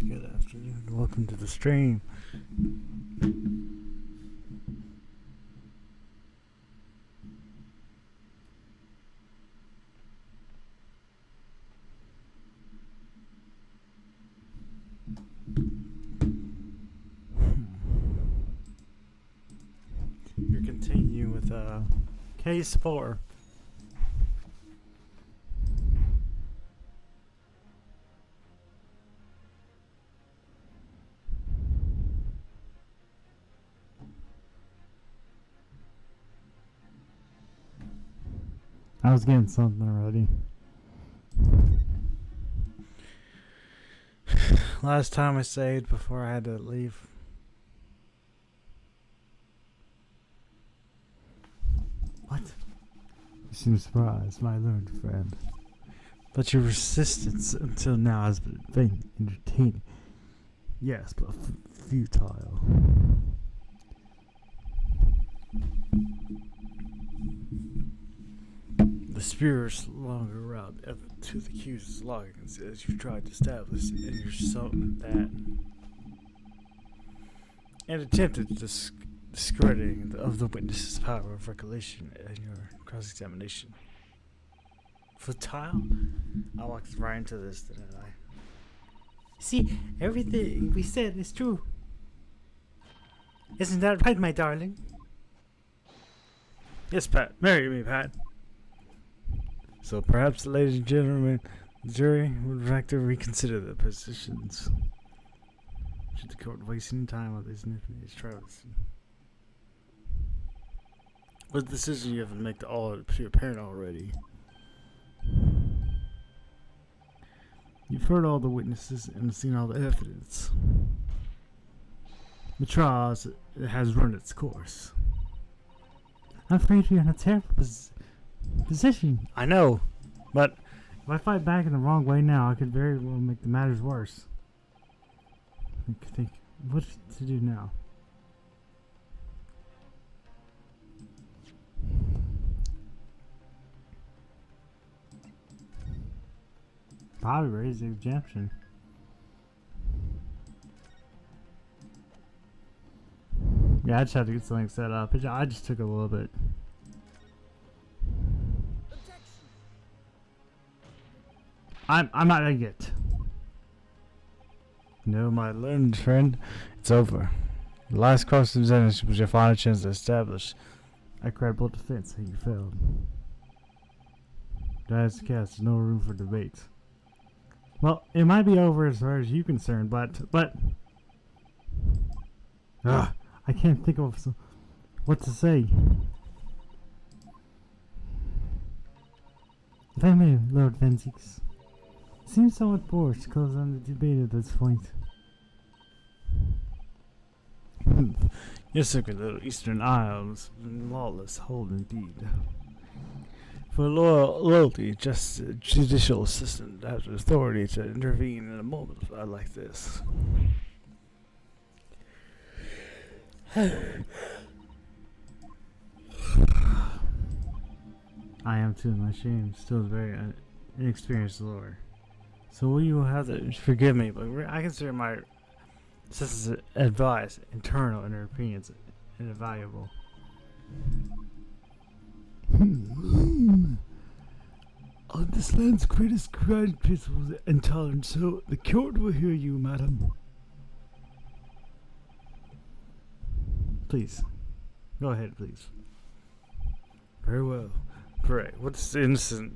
Good afternoon. Welcome to the stream. You're continuing with case 4. I was getting something already. Last time I saved before I had to leave. What? You seem surprised, my learned friend. But your resistance until now has been vain, entertaining. Yes, but futile. The spears longer route to the accused's logins as you tried to establish in yourself that and attempted discrediting of the witness's power of recollection in your cross-examination. Futile? I walked right into this, didn't I? See, everything we said is true. Isn't that right, my darling? Yes, Pat. Marry me, Pat. So perhaps, ladies and gentlemen, the jury would like to reconsider the positions. Should the court waste any time on this infamous travesty? What decision you have to make to all apparent already? You've heard all the witnesses and seen all the evidence. The trial has run its course. I'm afraid you're in a terrible position. I know, but if I fight back in the wrong way now, I could very well make the matters worse. Think what to do now. Probably raise the exemption. Yeah, I just had to get something set up. I just took a little bit. I'm not gonna get. No, my learned friend, it's over. The last cross-examination was your final chance to establish a credible defense, and you failed. That's the case. There's no room for debate. Well, it might be over as far as you're concerned, but I can't think of what to say. If I may, Lord Venzix, seems somewhat bored to close on the debate at this point. Yes, sir, little Eastern Isles, lawless hold indeed. For loyalty, just a judicial assistant has authority to intervene in a moment like this. I am too, my shame. Still a very inexperienced lawyer. So will you have to forgive me, but I consider my sister's advice, internal and her opinions, invaluable. On this land's greatest guiding principle is intolerance, so the court will hear you, madam. Please. Go ahead, please. Very well. Pray, what's the innocent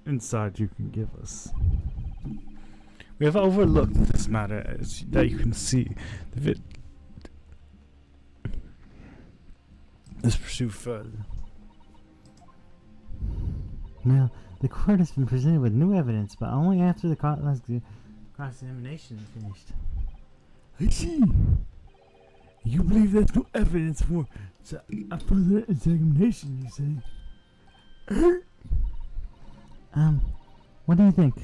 insight you can give us? We have overlooked this matter as that you can see. Let's pursue further. Well, the court has been presented with new evidence, but only after the cross-examination is finished. I see. You believe there's no evidence for a further examination, you say? What do you think?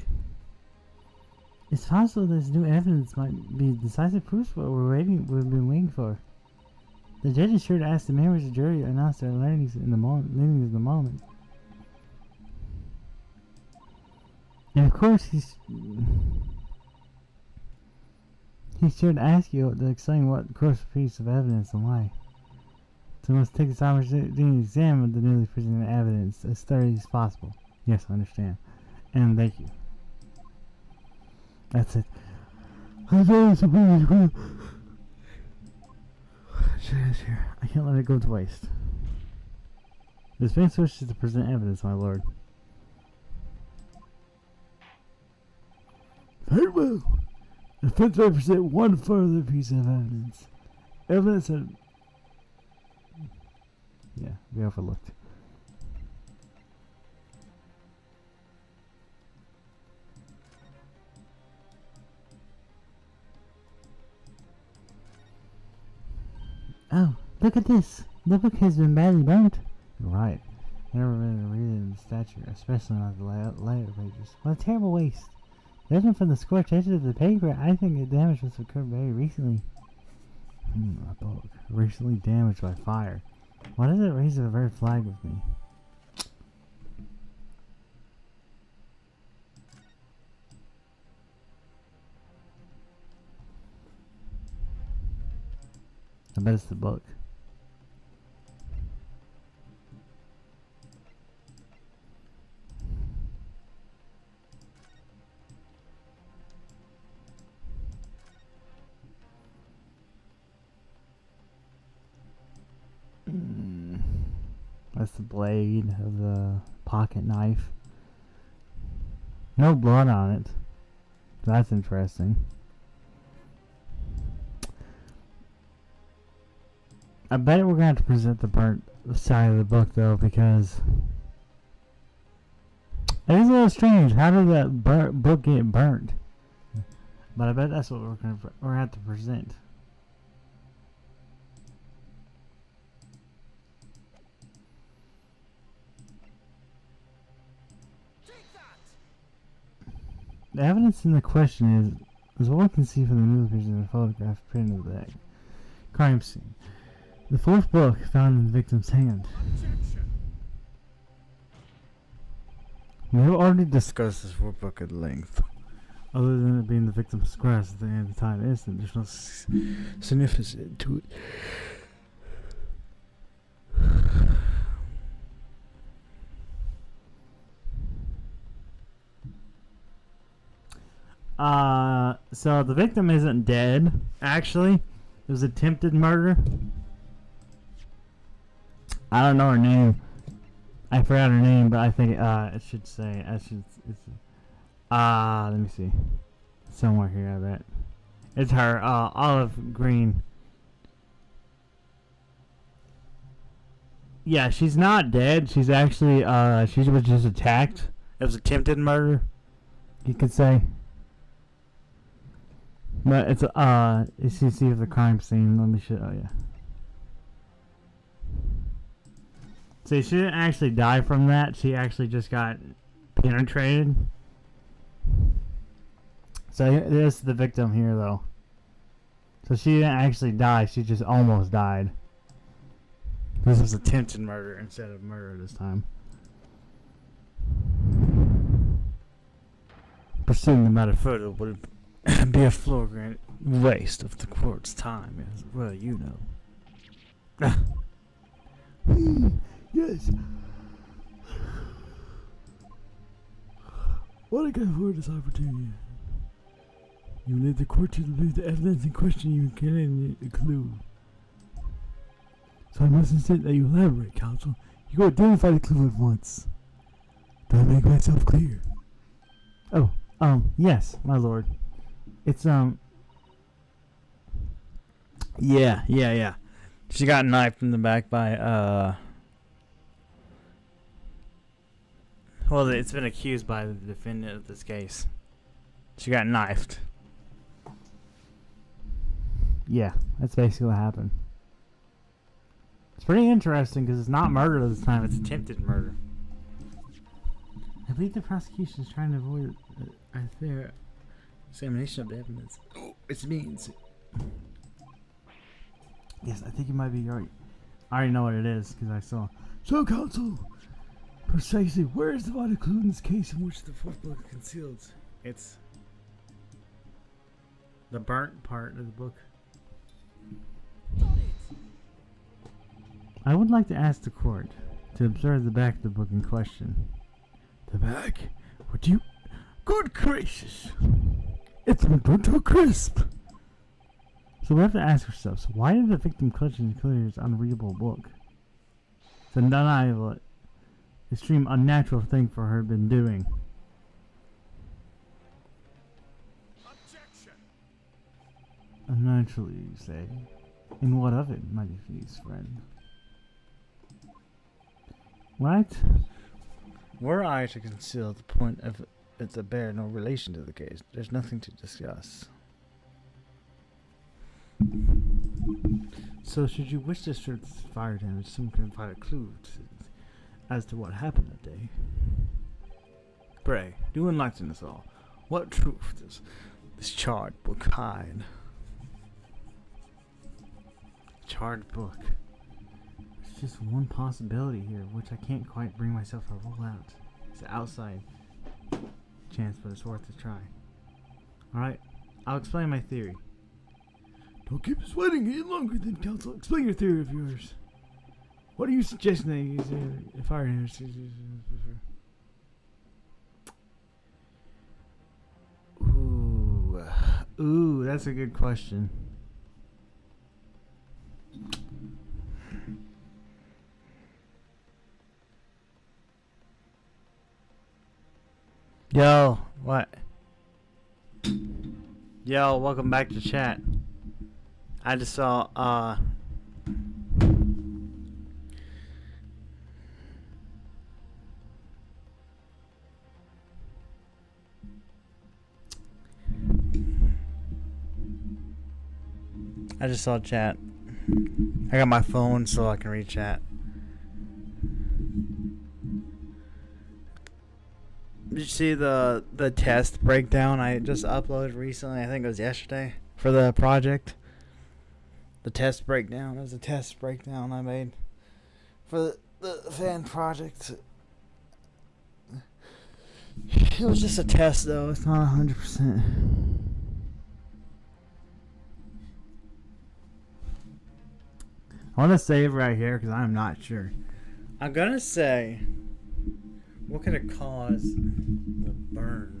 It's possible this new evidence might be decisive proof for what we've been waiting for. The judge is sure to ask the members of the jury to announce their learnings in the moment. And of course, He's sure to ask you to explain what crucial piece of evidence and why. So we must take this opportunity to examine the newly presented evidence as thoroughly as possible. Yes, I understand. And thank you. That's it. I can't let it go to waste. This man wishes to present evidence, my lord. Very well. The defense may present one further piece of evidence. Evidence that... Yeah, we overlooked. Oh, look at this. The book has been badly burnt. You're right. I never really read it in the statute, especially not the later pages. What a terrible waste. Judging from the scorched edges of the paper, I think the damage must have occurred very recently. A book. Recently damaged by fire. Why does it raise a red flag with me? I bet it's the book. That's the blade of the pocket knife. No blood on it. That's interesting. I bet we're gonna have to present the burnt side of the book though, because it is a little strange. How did that book get burnt? But I bet that's what we're gonna have to present. The evidence in the question is what one can see from the newspapers and the photograph printed of the crime scene. The fourth book found in the victim's hand. We have already discussed this fourth book at length. Other than it being the victim's scratch at the end of the time instant, there's no significance to it. So the victim isn't dead, actually. It was attempted murder. I don't know her name. I forgot her name, but I think it should say let me see. Somewhere here, I bet. It's her, Olive Green. Yeah, she's not dead. She's actually, she was just attacked. It was attempted murder, you could say. But it's you see the crime scene. Let me show you. See, she didn't actually die from that. She actually just got penetrated. So this is the victim here, though. So she didn't actually die. She just almost died. This was attempted murder instead of murder this time. Pursuing the matter further would be a flagrant waste of the court's time, as well you know. Yes. What a good for this opportunity. You need the court to believe the evidence in question. You get any clue. So I must insist that you elaborate, counsel. You go identify the clue at once. Do I make myself clear? Oh, yes, my lord. It's, yeah. She got knifed in the back by, well, it's been accused by the defendant of this case. She got knifed. Yeah, that's basically what happened. It's pretty interesting because it's not murder this time, it's attempted murder. I believe the prosecution is trying to avoid a fair examination of the evidence. Oh, it's me. Yes, I think you might be right. I already know what it is because I saw. So, counsel, precisely where is the vital clue in this case in which the fourth book conceals? It's The burnt part of the book. I would like to ask the court to observe the back of the book in question. The back? What do you... Good gracious! It's been burnt to a crisp! So we have to ask ourselves, why did the victim clutch and clear his unreadable book? It's an undeniable, extreme unnatural thing for her to have been doing. Objection! Unnaturally, you say? In what of it, my diffused friend? What? Were I to conceal the point of it to bear no relation to the case, there's nothing to discuss. So, should you wish to search fire damage, someone can find a clue as to what happened that day. Pray, do enlighten us all. What truth does this charred book hide? Charred book. There's just one possibility here, which I can't quite bring myself to rule out. It's an outside chance, but it's worth a try. Alright, I'll explain my theory. Don't keep us waiting any longer then, counsel. Explain your theory of yours. What are you suggesting that you use a fire damage? Ooh, that's a good question. Yo, what? Yo, welcome back to chat. I just saw, chat. I got my phone so I can read chat. Did you see the test breakdown I just uploaded recently? I think it was yesterday for the project. The test breakdown. It was a test breakdown I made for the fan project. It was just a test though. It's not 100%. I want to save right here because I'm not sure. I'm gonna say, what could have caused the burn?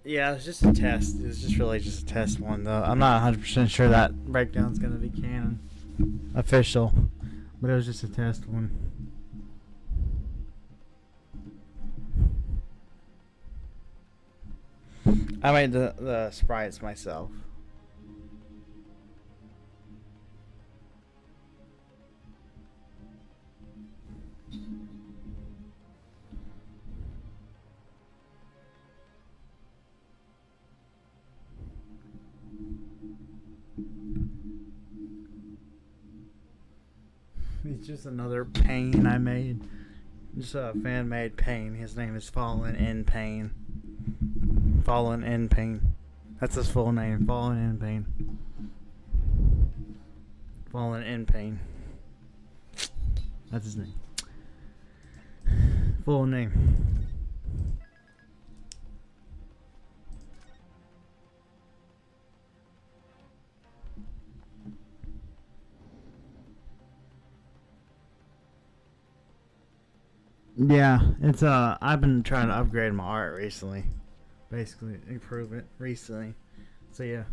Yeah, it was just a test. It was just really just a test one, though. I'm not 100% sure that breakdown's gonna be canon, official, but it was just a test one. I made the sprites myself. It's just another pain I made. Just a fan-made pain. His name is Fallen in Pain. Fallen in Pain. That's his full name. Fallen in Pain. Fallen in Pain. That's his name. Full name. Yeah, it's I've been trying to upgrade my art recently. Basically improve it recently. So yeah.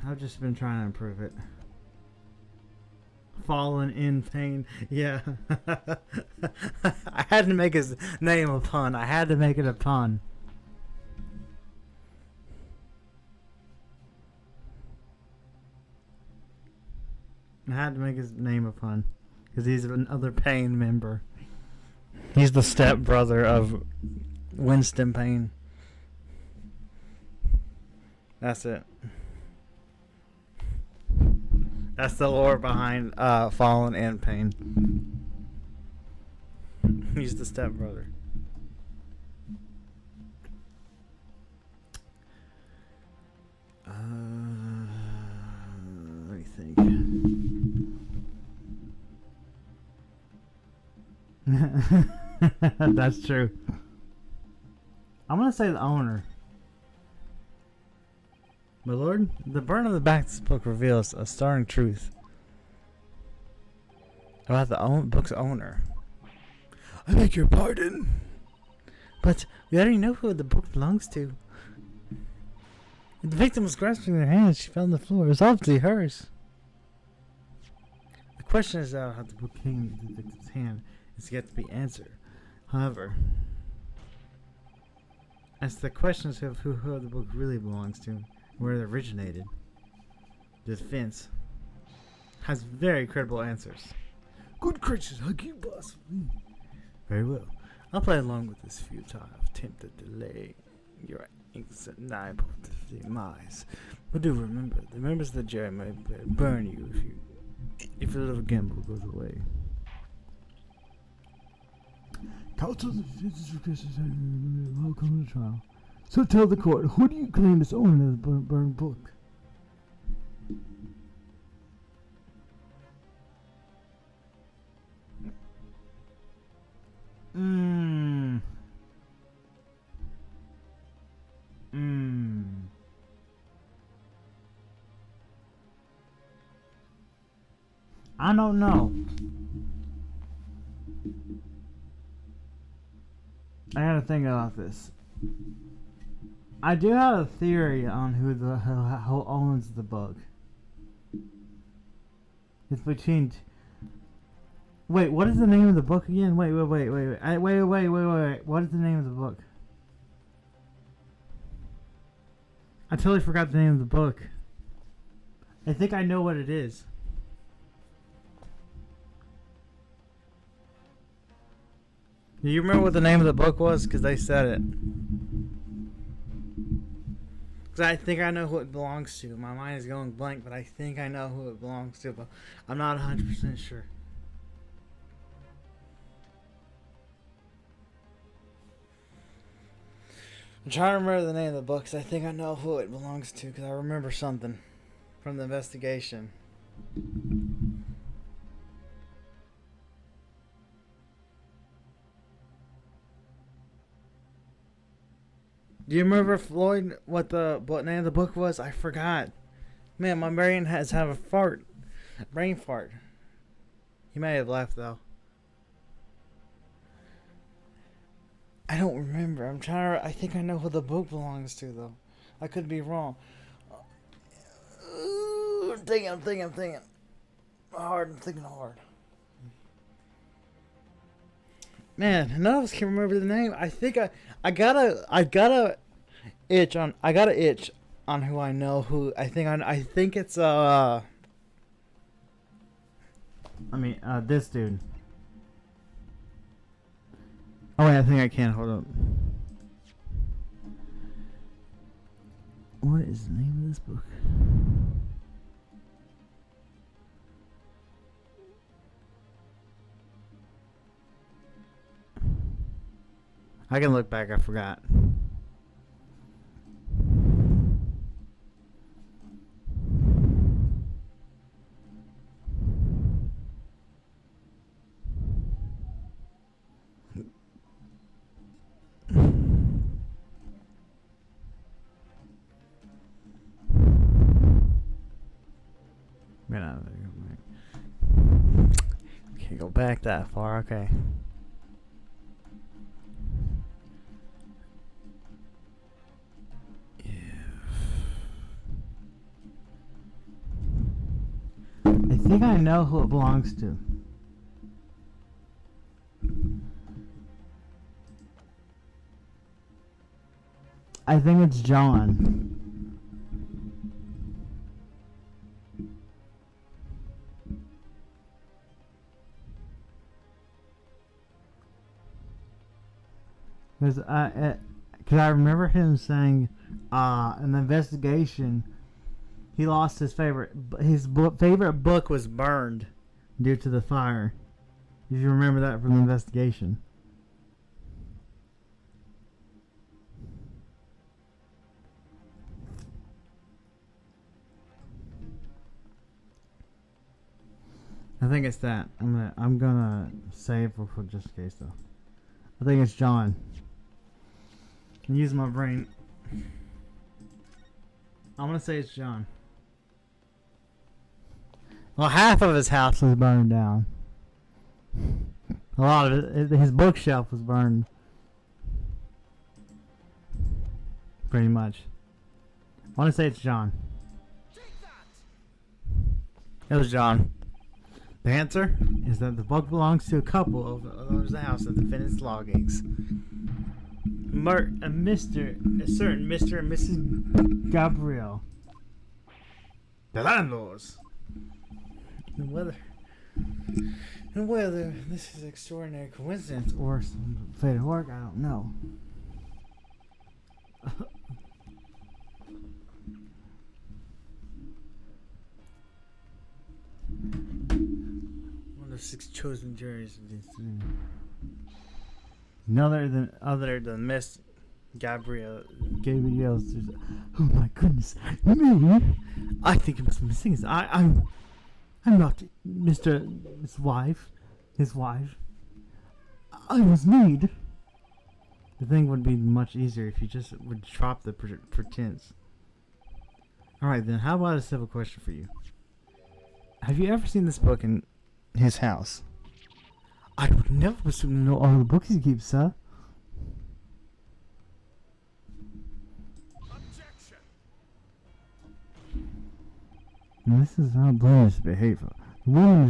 I've just been trying to improve it. Fallen in Pain. Yeah. I had to make his name a pun. I had to make it a pun. I had to make his name a pun. Because he's another Pain member. He's the stepbrother of Winston Pain. That's it. That's the lore behind Fallen in Pain. He's the stepbrother. Let me think. That's true. I'm gonna say the owner. My lord, the burn on the back of this book reveals a startling truth about the book's owner. I beg your pardon, but we already know who the book belongs to. The victim was grasping her hand. She fell on the floor. It was obviously hers. The question is how the book came into the victim's hand is yet to be answered. However, as the questions of who the book really belongs to, where it originated, the defense has very credible answers. Good gracious, how can you possibly? Very well. I'll play along with this futile attempt to delay your undeniable demise. But do remember, the members of the jury may burn you if the little gamble goes away. Counsel the defense is requested welcome to trial. So tell the court, who do you claim is owner of the burned book? I don't know. I gotta think about this. I do have a theory on who owns the book. It's between. Wait, what is the name of the book again? Wait. What is the name of the book? I totally forgot the name of the book. I think I know what it is. Do you remember what the name of the book was? Because they said it. Because I think I know who it belongs to. My mind is going blank, but I think I know who it belongs to, but I'm not 100% sure. I'm trying to remember the name of the book because I think I know who it belongs to because I remember something from the investigation. Do you remember, Floyd, what name of the book was? I forgot. Man, my brain has had a brain fart. He may have left though. I don't remember. I think I know who the book belongs to though. I could be wrong. I'm thinking. I'm thinking hard. Man, none of us can remember the name. I think I got a itch on who I know who. I think it's this dude. Oh wait, I think I can. Hold up. What is the name of this book? I can look back. I forgot. Can't go back that far. Okay. I think I know who it belongs to. I think it's John. Because I remember him saying in the investigation he lost his favorite book was burned due to the fire. If you remember that from the investigation. I think it's that. I'm gonna save for just in case though. I think it's John. Use my brain. I'm gonna say it's John. Well, half of his house was burned down. A lot of it, his bookshelf was burned. Pretty much. I want to say it's John. It was John. The answer is that the book belongs to a couple of owners of the house of the defendant's lodgings. A certain Mr. and Mrs. Gabriel. The landlords. And whether this is an extraordinary coincidence or some fate of work, I don't know. One of the 6 chosen juries of this. Other than Miss Gabrielle. Oh my goodness, me? I think it must be missing. I'm not his wife. I was made. The thing would be much easier if you just would drop the pretense. Alright then, how about a simple question for you? Have you ever seen this book in his house? I would never presume to know all the books he keeps, sir. Objection. And this is how blameless behavior. This woman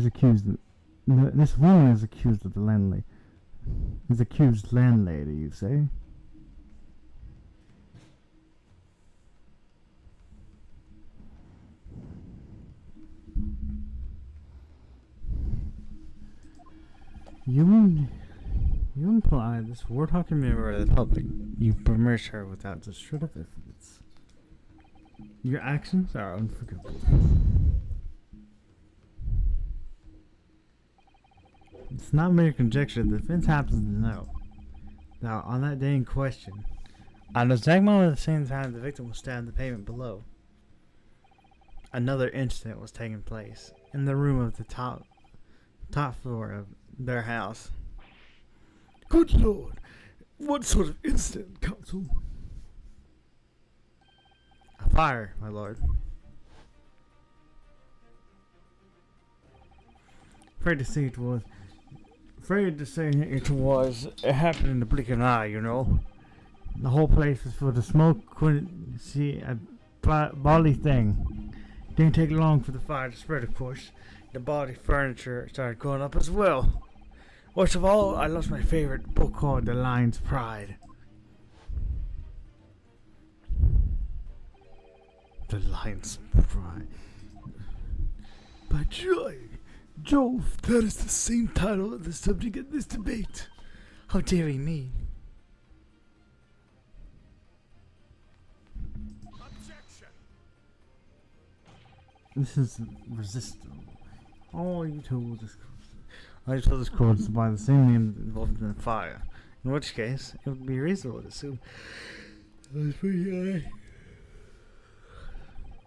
is accused of the landlady. Is accused landlady, you say? You imply this warthog member of the public. You permit her without the shred of evidence. Your actions are unforgivable. It's not mere conjecture. The defense happens to know. Now, on that day in question, on the exact moment at the same time the victim was stabbed in the pavement below, another incident was taking place in the room of the top floor of their house. Good Lord, what sort of incident, counsel? A fire, my lord. Afraid to say it happened in the blink of an eye, you know. The whole place was full of smoke, couldn't see a body thing. Didn't take long for the fire to spread, of course. The body furniture started going up as well. Worst of all, I lost my favorite book called The Lion's Pride. The Lion's Pride. By Jove, that is the same title of the subject of this debate. How dare he me? Objection. This is resistible. All you told this court is by the same name involved in the fire. In which case, it would be reasonable to assume it was pretty high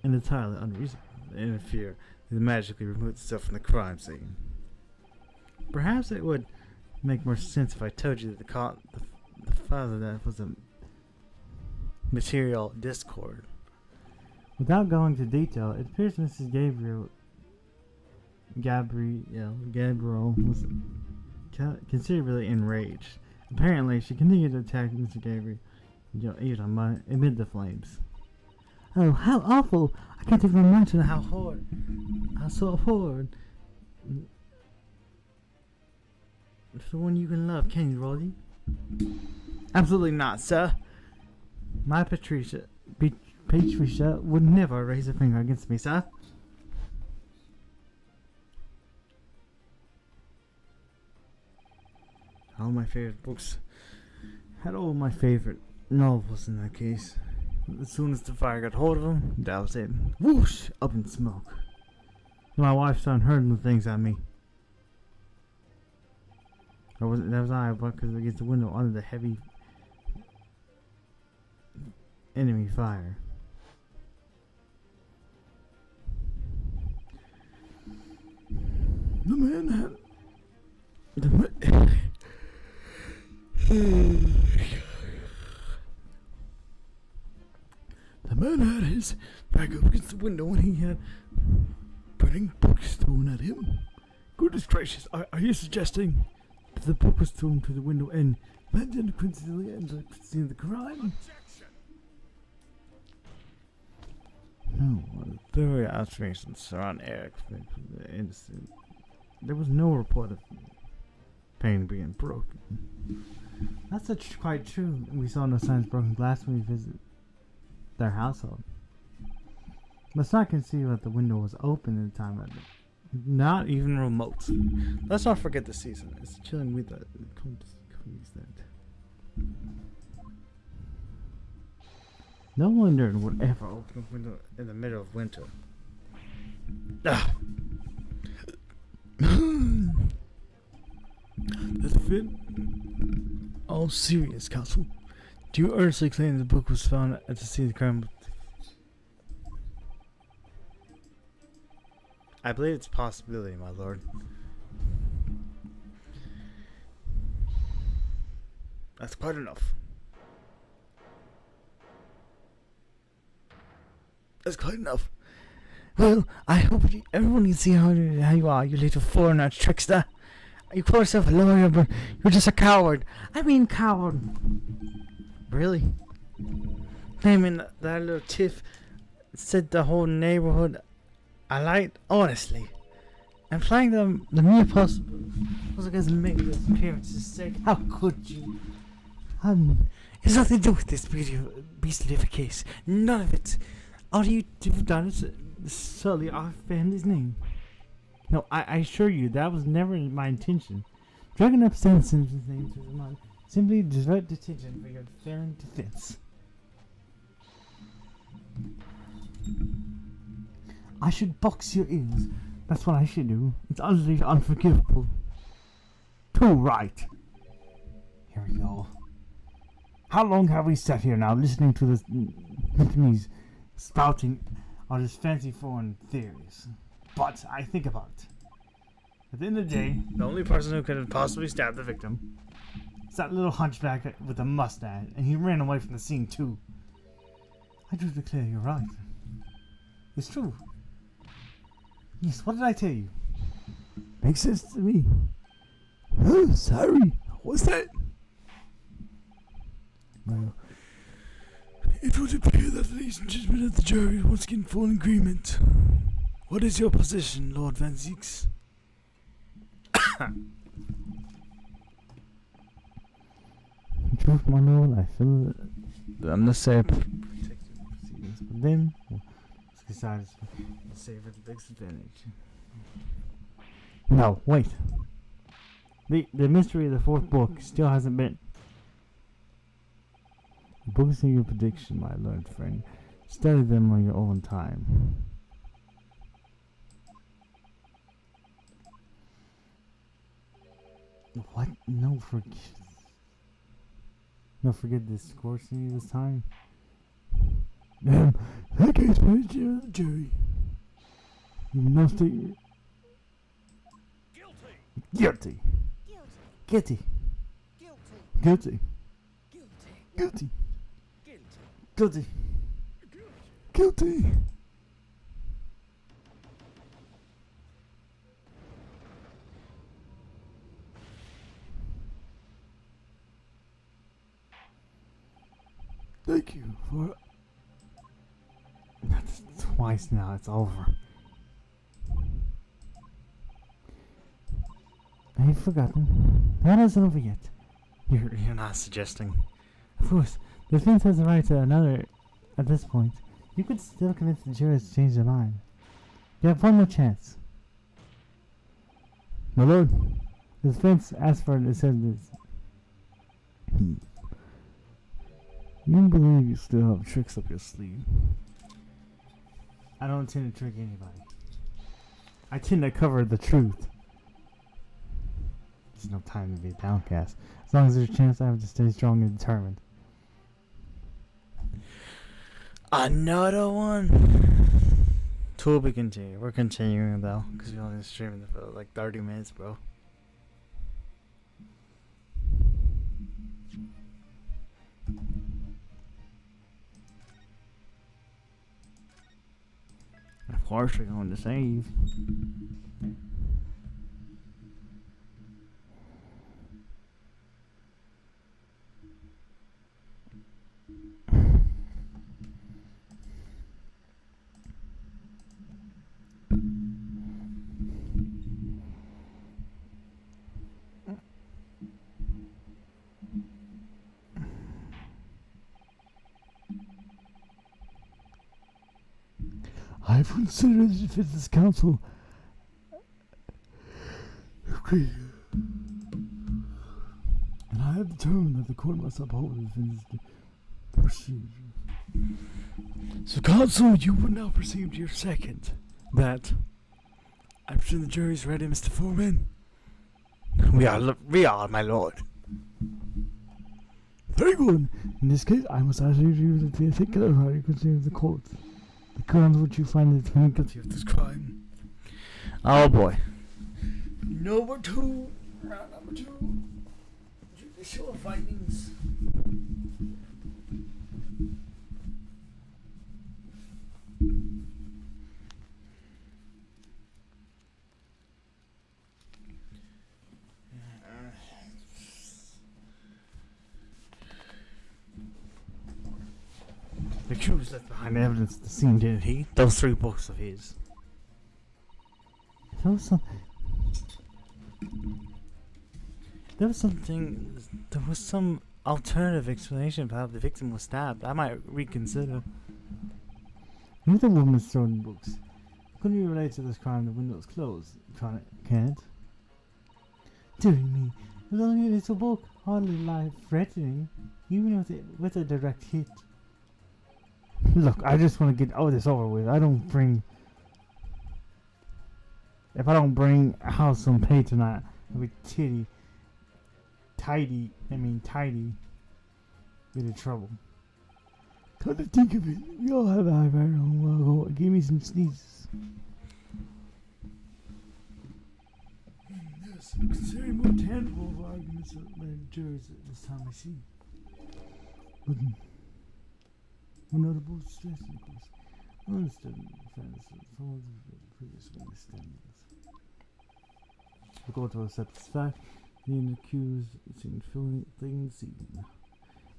and entirely unreasonable to interfere and magically remove itself from the crime scene. Perhaps it would make more sense if I told you that the father that was a material discord. Without going into detail, it appears Mrs. Gabriel was considerably enraged. Apparently, she continued to attack Mr. Gabriel even amid the flames. Oh, how awful! I can't even imagine how so horrid. It's the one you can love, can you, Roddy? Absolutely not, sir. My Patricia would never raise a finger against me, sir. All my favorite books had all my favorite novels in that case. As soon as the fire got hold of them, that was it. Whoosh! Up in smoke. My wife started hurling the things at me. That was I, because against the window under the heavy enemy fire. The man had... man had his back up against the window and he had burning books thrown at him. Goodness gracious, are you suggesting that the book was thrown through the window and Landon coincidentally ended up seeing the crime? No, there were observations around Eric, the innocent. There was no report of pain being broken. That's quite true. We saw no signs of broken glass when we visited their household. Let's not conceive that the window was open at the time. Not even remote. Let's not forget the season. It's chilling with that. No wonder it would ever open a window in the middle of winter. Ah. That's fit. All serious, Counsel. Do you earnestly claim the book was found at the scene of the crime? I believe it's a possibility, my lord. That's quite enough. That's quite enough. Well, I hope everyone can see how you are, you little foreigner trickster. You call yourself a lawyer, but you're just a coward. I mean coward. Really? Claiming that little tiff said the whole neighborhood I lied? Honestly. Implying the mere possible was against making this appearance's sake. How could you? It's nothing to do with this beastly of a case. None of it. All you've done is sully our family's name. No, I assure you, that was never my intention. Dragging up Stan Simpson's name to the mind simply divert detention for your failing defense. I should box your ears. That's what I should do. It's utterly unforgivable. Too right. Here we go. How long have we sat here now listening to this Vietnamese spouting all his fancy foreign theories? But I think about it. At the end of the day, the only person who could have possibly stabbed the victim is that little hunchback with a mustache, and he ran away from the scene too. I do declare you're right. It's true. Yes, what did I tell you? Makes sense to me. Oh, sorry. What's that? Well, it would appear that ladies and gentlemen of the jury once again full in agreement. What is your position, Lord Van Zieks? Truth, my lord, I feel the unnecessary protective proceedings, but then it's decided to save at the biggest advantage. No, wait. The mystery of the fourth book still hasn't been. The books in your prediction, my learned friend. Study them on your own time. What? No, forget this course in this time. That case put you on the jury. You must be guilty. Guilty. Guilty. Guilty. Guilty. Guilty. Thank you for... That's twice now, it's over. I've forgotten. That isn't over yet. You're not suggesting. Of course, the defense has the right to another at this point. You could still convince the jurors to change their mind. You have one more chance. My lord, the defense asked for it and said this. You believe you still have tricks up your sleeve? I don't intend to trick anybody. I tend to cover the truth. There's no time to be downcast. As long as there's a chance, I have to stay strong and determined. Another one. To be continued. We're continuing though, because we only streaming for like 30 minutes, bro. course you're going to save. I've considered the Defense Council. Okay. And I have determined that the court must uphold the defense procedure. So, Counsel, you will now proceed to your second. That, I presume the jury's ready, Mr. Foreman? We are, my lord. Very good. In this case, I must ask you to take care of how you consider the court. The grounds which you find the defendant guilty of this crime. Oh boy. Number 2. Round number 2. Judicial findings. The accused left behind evidence at the scene, didn't he? Those 3 books of his. There was some alternative explanation of how the victim was stabbed. I might reconsider. If the woman is throwing books, couldn't you relate to this crime? The window's closed. Can't. Dear me, it was only a little book, hardly life-threatening, even with a direct hit. Look, I just want to get this over with. If I don't bring a house on pay tonight, I'll be tidy bit of trouble. Come to think of it, we all have our own while ago. It gave me some sneezes. Yes, considering more tangible of arguments that led jurors at this time I see. But one notable stress, of course. I understood the defense that follows the previous understandings. The court will accept this fact. The accused seemed feeling things even.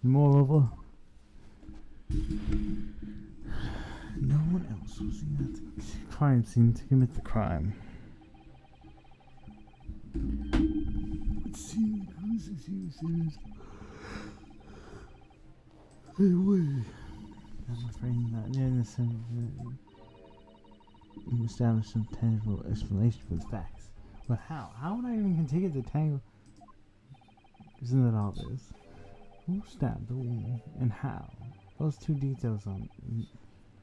Moreover, no one else was seen at the crime scene to commit the crime. It seemed the accused seemed serious. Anyway, I'm afraid that innocent establish some tangible explanation for the facts. But how? How would I even continue to tangle? Isn't that obvious? Who stabbed the woman and how? Those 2 details on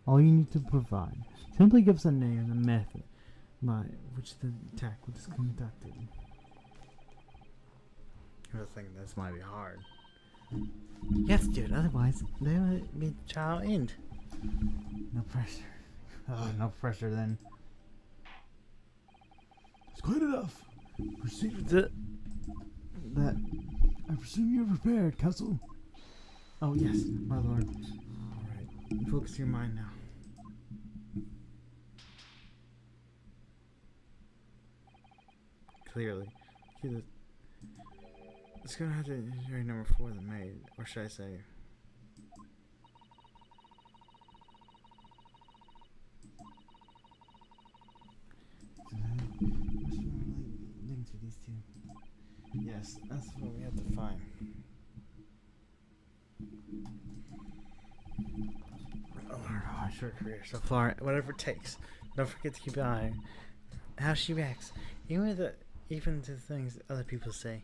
all you need to provide. Simply give us a name and a method by which the attack was conducted. I was thinking this might be hard. Yes, dude, otherwise they would be trial end. No pressure. Oh, no pressure then. it's quite enough. Proceed with That. I presume you're prepared, Counsel. Oh, yes, my lord. Alright, focus your mind now. Clearly. It's gonna have to be jury number 4 that made, or should I say? Link to these 2. Yes, that's what we have to find. Oh, short career so far. Whatever it takes. Don't forget to keep an eye on how she reacts, even to the things other people say.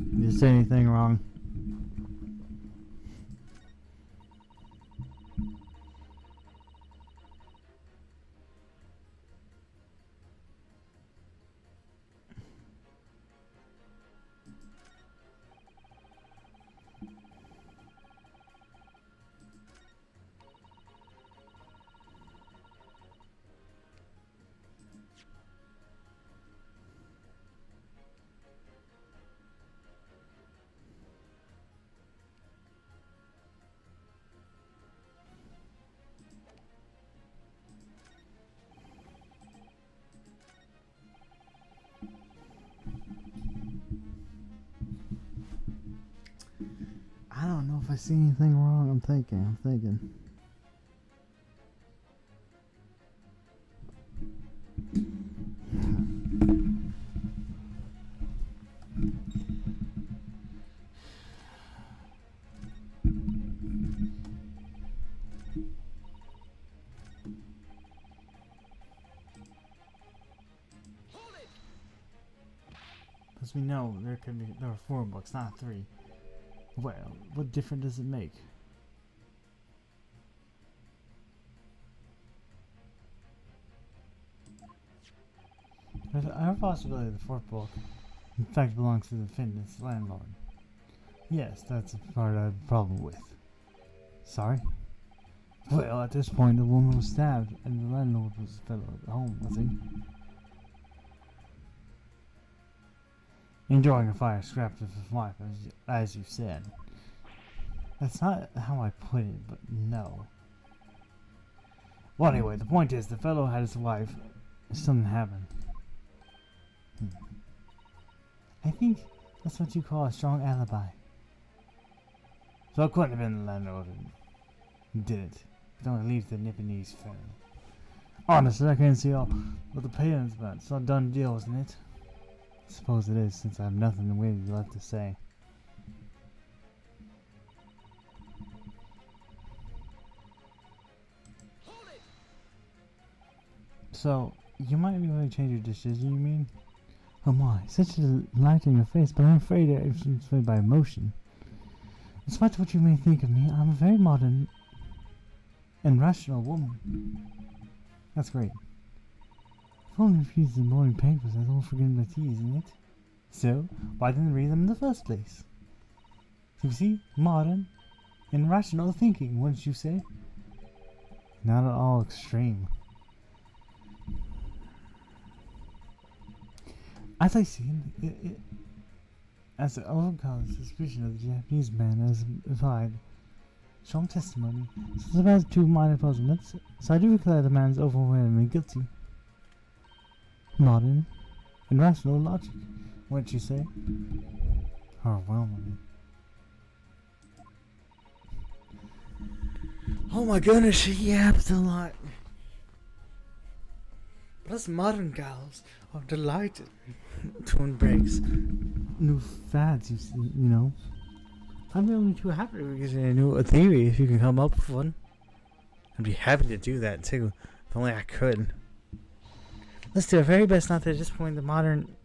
Did you say anything wrong? if I see anything wrong. I'm thinking. Because we know there were 4 books, not 3. Well, what difference does it make? There's a possibility the 4th book, in fact, belongs to the defendant's landlord. Yes, that's a part I have a problem with. Sorry? Well, at this point, the woman was stabbed, and the landlord was a fellow at home, was he? Enjoying a fire scrapped with his wife, as you said. That's not how I put it, but no. Well, anyway, the point is, the fellow had his wife. Something happened. I think that's what you call a strong alibi. So it couldn't have been the landlord who did it. It only leaves the Nipponese fellow. Honestly, I can't see all what the payment's about. It's not a done deal, isn't it? I suppose it is, since I have nothing really left to say. So, you might be able to change your decision, you mean? Oh my, such a light in your face, but I'm afraid I'm swayed by emotion. Despite what you may think of me, I'm a very modern and rational woman. That's great. If only refused the morning papers, I don't forget my tea, isn't it? So, why didn't I read them in the first place? You see, modern and rational thinking, wouldn't you say? Not at all extreme. As I see it, as the overcome suspicion of the Japanese man has implied strong testimony, so about 2 minor puzzlements, so I do declare the man is overwhelmingly guilty. Modern and rational logic, wouldn't you say? Overwhelmingly. Oh my goodness, she yaps a lot. But us modern gals are delighted to embrace new fads, you know. I'm only too happy because I knew a theory if you can come up with one. I'd be happy to do that too, if only I could. Let's do our very best not to disappoint the modern...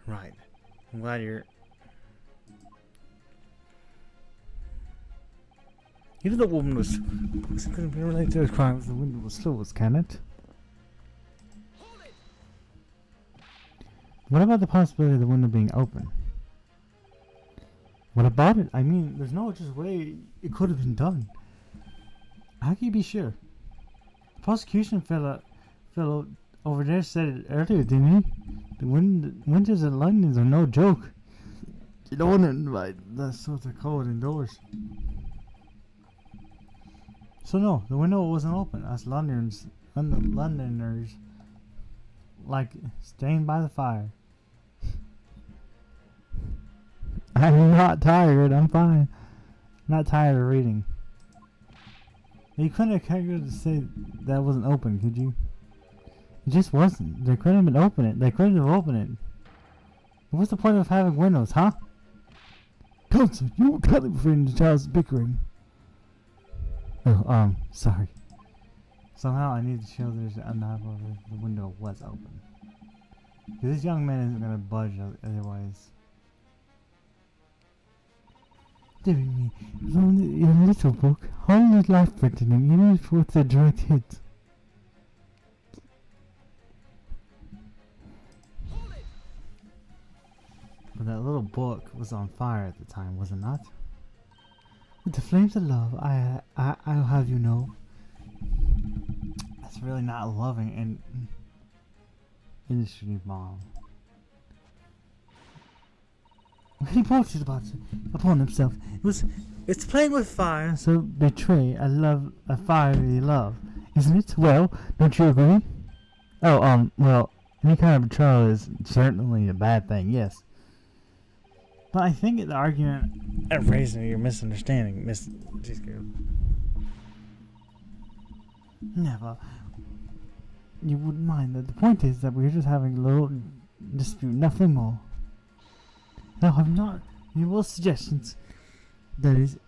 Right. I'm glad you're... Even the woman was... couldn't be related to a crime if the window was closed, can it? What about the possibility of the window being open? What about it? I mean, there's no just way it could have been done. How can you be sure? The prosecution fellow over there said it earlier, didn't he? The winters in London are no joke. You don't want to invite that sort of cold indoors. So no, the window wasn't open. Us Londoners like staying by the fire. I'm not tired, I'm fine. Not tired of reading. You couldn't have calculated to say that wasn't open, could you? It just wasn't. They couldn't have opened it. They couldn't have opened it. What's the point of having windows, huh? Counsel, you were kindly referring to Charles Pickering. Oh, sorry. Somehow I need to show there's the window was open. This young man isn't gonna budge otherwise. Dear me, it's only a little book, hardly life-threatening, even if it's a direct hit. But that little book was on fire at the time, was it not? With the flames of love, I'll have you know. That's really not loving an industry bomb. He brought it upon himself. It's playing with fire, so betray a fiery love, isn't it? Well, don't you agree? Oh, well, any kind of betrayal is certainly a bad thing, yes. But I think the argument at raising you're misunderstanding, Miss G-Scoop. Never. You wouldn't mind that. The point is that we're just having a little dispute, nothing more. Now, I'm not any more suggestions. That is.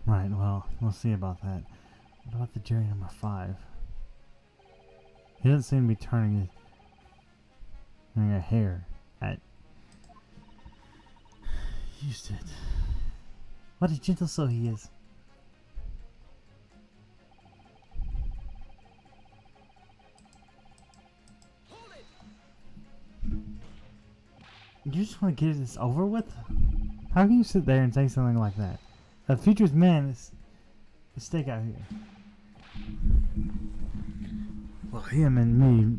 Right, well, we'll see about that. What about the jury number 5? He doesn't seem to be turning a hair at Houston. What a gentle soul he is. You just want to get this over with? How can you sit there and say something like that? The future's man is stake out here. Well, him and me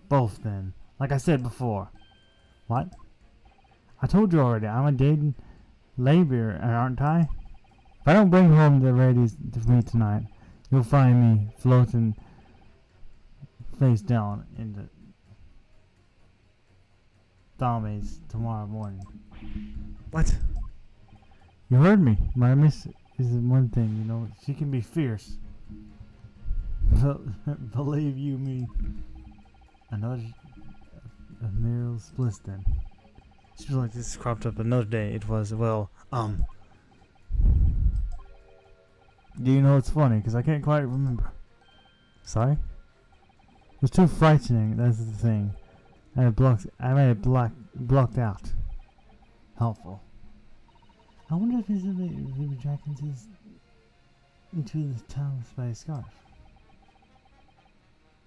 both then. Like I said before. What? I told you already, I'm a dating laborer, aren't I? If I don't bring home the ladies to me tonight, you'll find me floating face down in the Dahmes tomorrow morning. What? You heard me. My miss is one thing, you know. She can be fierce. Believe you me. Another Meryl Bliss then. She was like, this cropped up another day. It was, well, do you know what's funny? Because I can't quite remember. Sorry? It was too frightening, that's the thing. I made it blocked out. Helpful. I wonder if he's Ruby Jenkins is into the town by a scarf.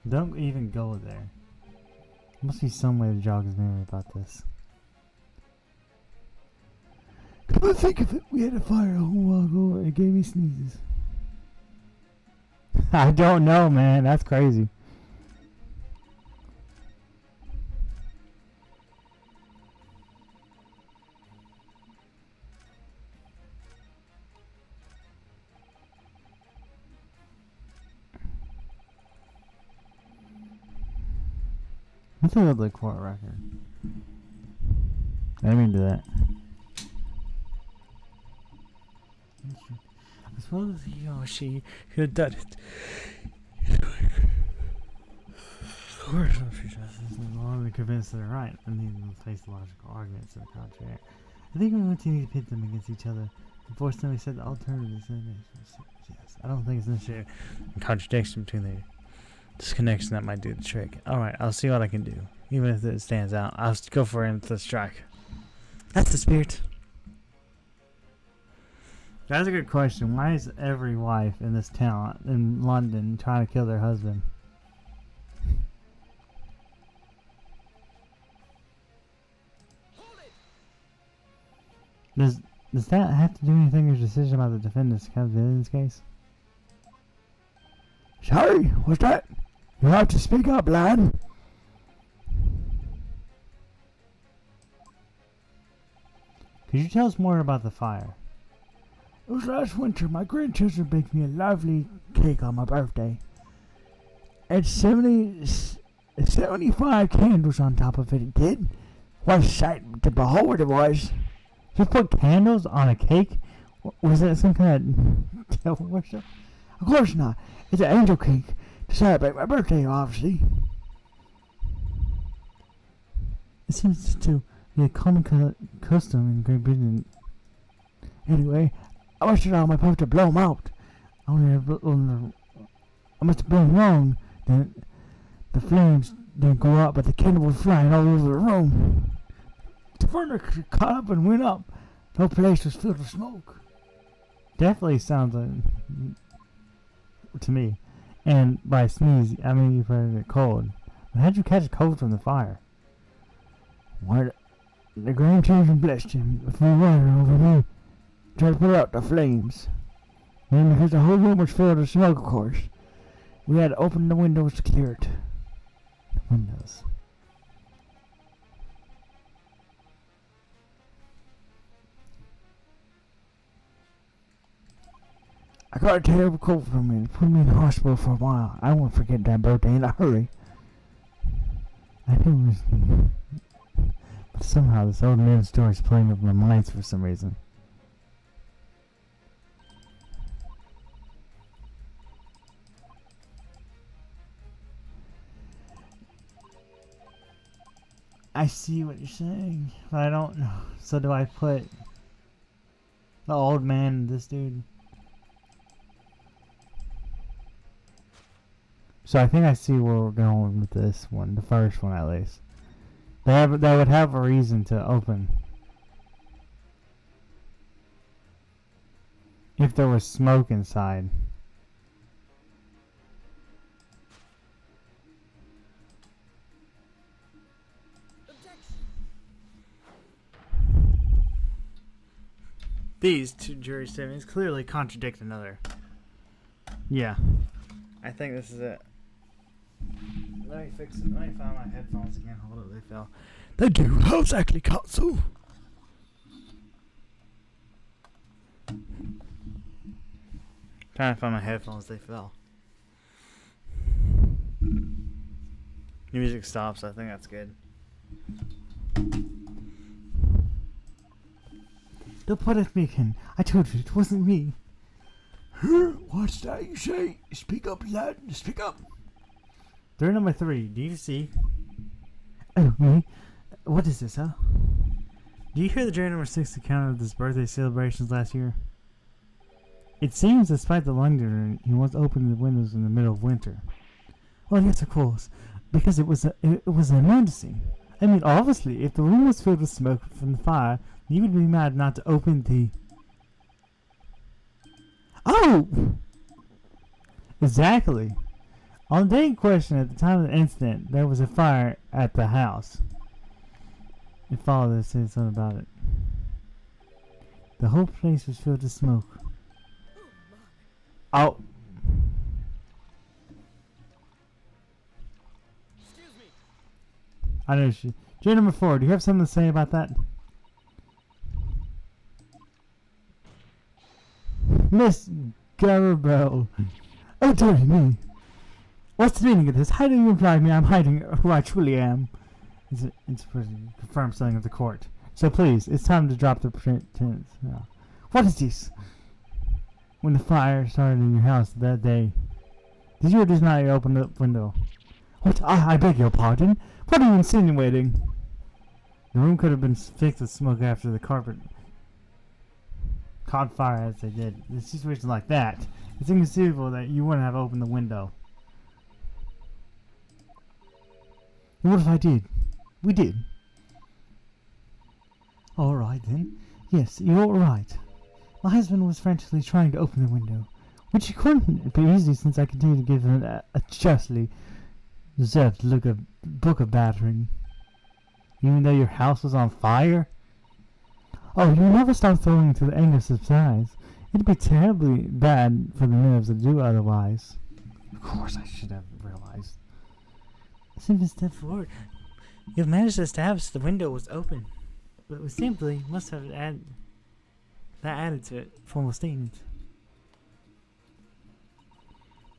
Don't even go there. There must be some way to jog his memory about this. Come to think of it, we had a fire a whole while ago and it gave me sneezes. I don't know, man. That's crazy. Let's look at the court record. I didn't mean to do that. I suppose he or she could have done it. Of course, I'm free justice as long as they're convinced they're right and need to face logical arguments to the contrary. I think we want to need to pit them against each other and force them to accept the alternatives. Yes, I don't think it's necessarily a contradiction between the disconnection that might do the trick. Alright, I'll see what I can do. Even if it stands out, I'll go for him to strike. That's the spirit. That's a good question. Why is every wife in this town in London trying to kill their husband? Does that have to do anything with your decision about the defendant's accountability in this case? Sorry, what's that? You have to speak up, lad. Could you tell us more about the fire? It was last winter. My grandchildren baked me a lovely cake on my birthday. And 75 candles on top of it. It did. What a sight to behold it was. You put candles on a cake? Was that some kind of devil worship? Of course not. It's an angel cake to celebrate my birthday, obviously. It seems to be a common custom in Great Britain. Anyway, I must have on my puff to blow them out. I must have blown wrong. Then the flames didn't go out, but the candle was flying all over the room. The furniture caught up and went up. The whole place was filled with smoke. Definitely sounds like to me. And by sneeze, I mean you've heard it cold. But how'd you catch a cold from the fire? Why, the grandchildren blessed him with free water over me. Tried to put out the flames. And because the whole room was filled with smoke, of course, we had to open the windows to clear it. The windows. I got a terrible cold from it. Put me in the hospital for a while. I won't forget that birthday in a hurry. I knew it was... But somehow this old man's story is playing with my mind for some reason. I see what you're saying, but I don't know. So do I put the old man and this dude? So I think I see where we're going with this one, the first one at least. They would have a reason to open. If there was smoke inside. These two jury statements clearly contradict another. Yeah. I think this is it. Let me fix it. Let me find my headphones again. Hold up, they fell. Thank you. How exactly, counsel? Trying to find my headphones, they fell. Music stops, I think that's good. Don't put it me again. I told you it wasn't me. What's that you say? Speak up, lad. Speak up. Door number 3. Do you see? Oh, me? What is this, huh? Do you hear the jury number 6 account of his birthday celebrations last year? It seems, despite the Londoner, he once opened the windows in the middle of winter. Well, yes, of course, because it was an emergency. I mean, obviously, if the room was filled with smoke from the fire, you would be mad not to open the... Oh! Exactly. On the day in question, at the time of the incident, there was a fire at the house. It followed to say something about it. The whole place was filled with smoke. Oh. Excuse me. I know she. Jury number 4, do you have something to say about that? Miss Garibel. Oh, dear me. What's the meaning of this? How do you imply me I'm hiding who I truly am? It's confirmed something of the court. So please, it's time to drop the pretense now. What is this? When the fire started in your house that day, did you or did not open the window? What? I beg your pardon? What are you insinuating? The room could have been fixed with smoke after the carpet caught fire as they did. In a situation like that, it's inconceivable that you wouldn't have opened the window. And what if I did? We did. Alright then. Yes, you're right. My husband was frantically trying to open the window, which he couldn't be easy since I continued to give him a justly deserved book of battering. Even though your house was on fire? Oh, you never stop throwing till the anger subsides. It'd be terribly bad for the nerves to do otherwise. Of course I should have realized. Simply step forward. You've managed to establish the window was open, but we simply must have added to it formal statement.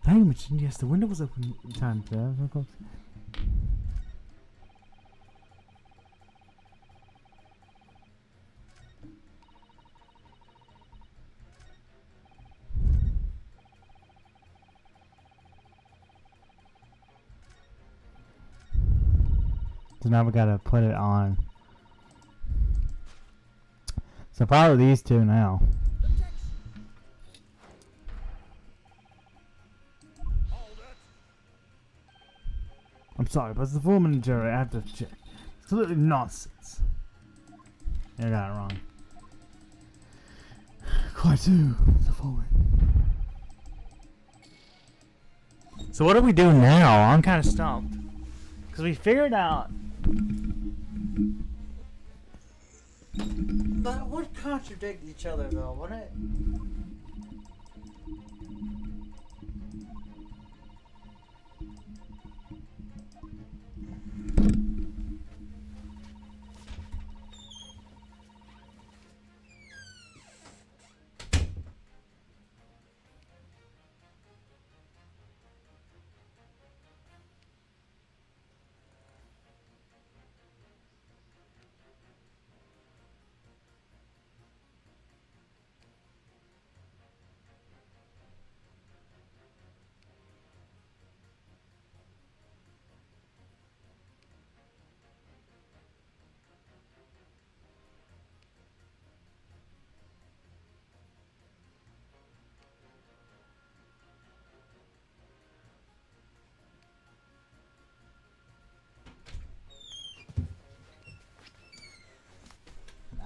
Now you mentioned, yes, the window was open in time for that. So now we gotta put it on. So probably these two now. I'm sorry, but the foreman and jury, I have to check. It's completely nonsense. I got it wrong. Quite so, the foreman. So what do we do now? I'm kind of stumped. Because we figured out... But it would contradict each other though, wouldn't it?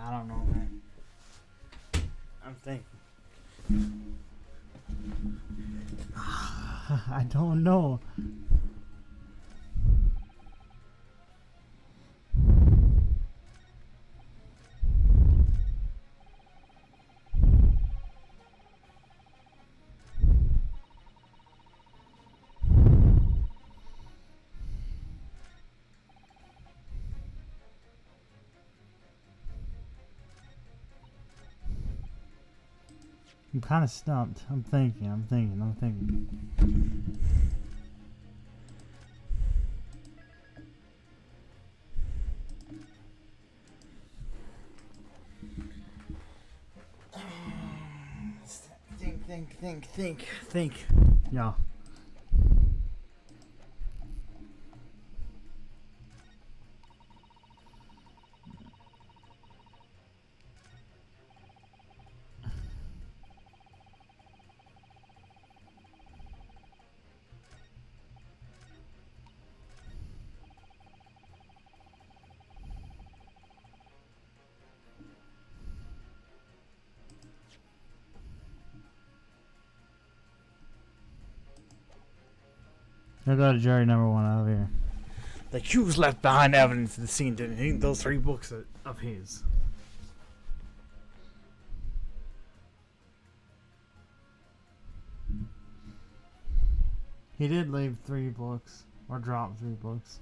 I don't know, man. I'm thinking. I don't know. I'm kind of stumped. I'm thinking. Think. Yeah. I got a jury number 1 over here. The accused left behind evidence at the scene, didn't he? Those 3 books of his. He did leave 3 books, or drop 3 books.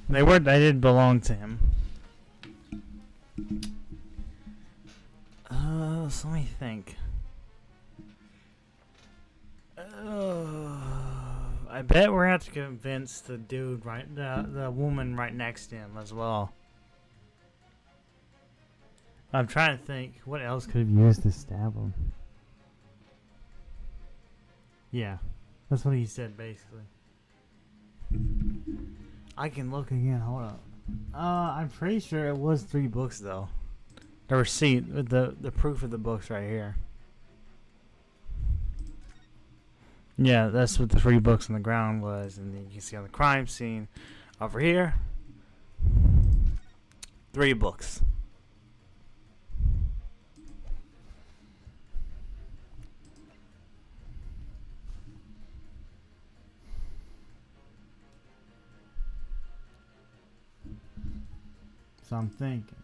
They did belong to him. So let me think. I bet we're gonna have to convince the dude the woman right next to him as well. I'm trying to think, what else could have used to stab him? Yeah, that's what he said basically. I can look again. Hold up. I'm pretty sure it was 3 books though. The receipt with the proof of the books right here. Yeah, that's what the 3 books on the ground was, and then you can see on the crime scene over here, 3 books. So I'm thinking.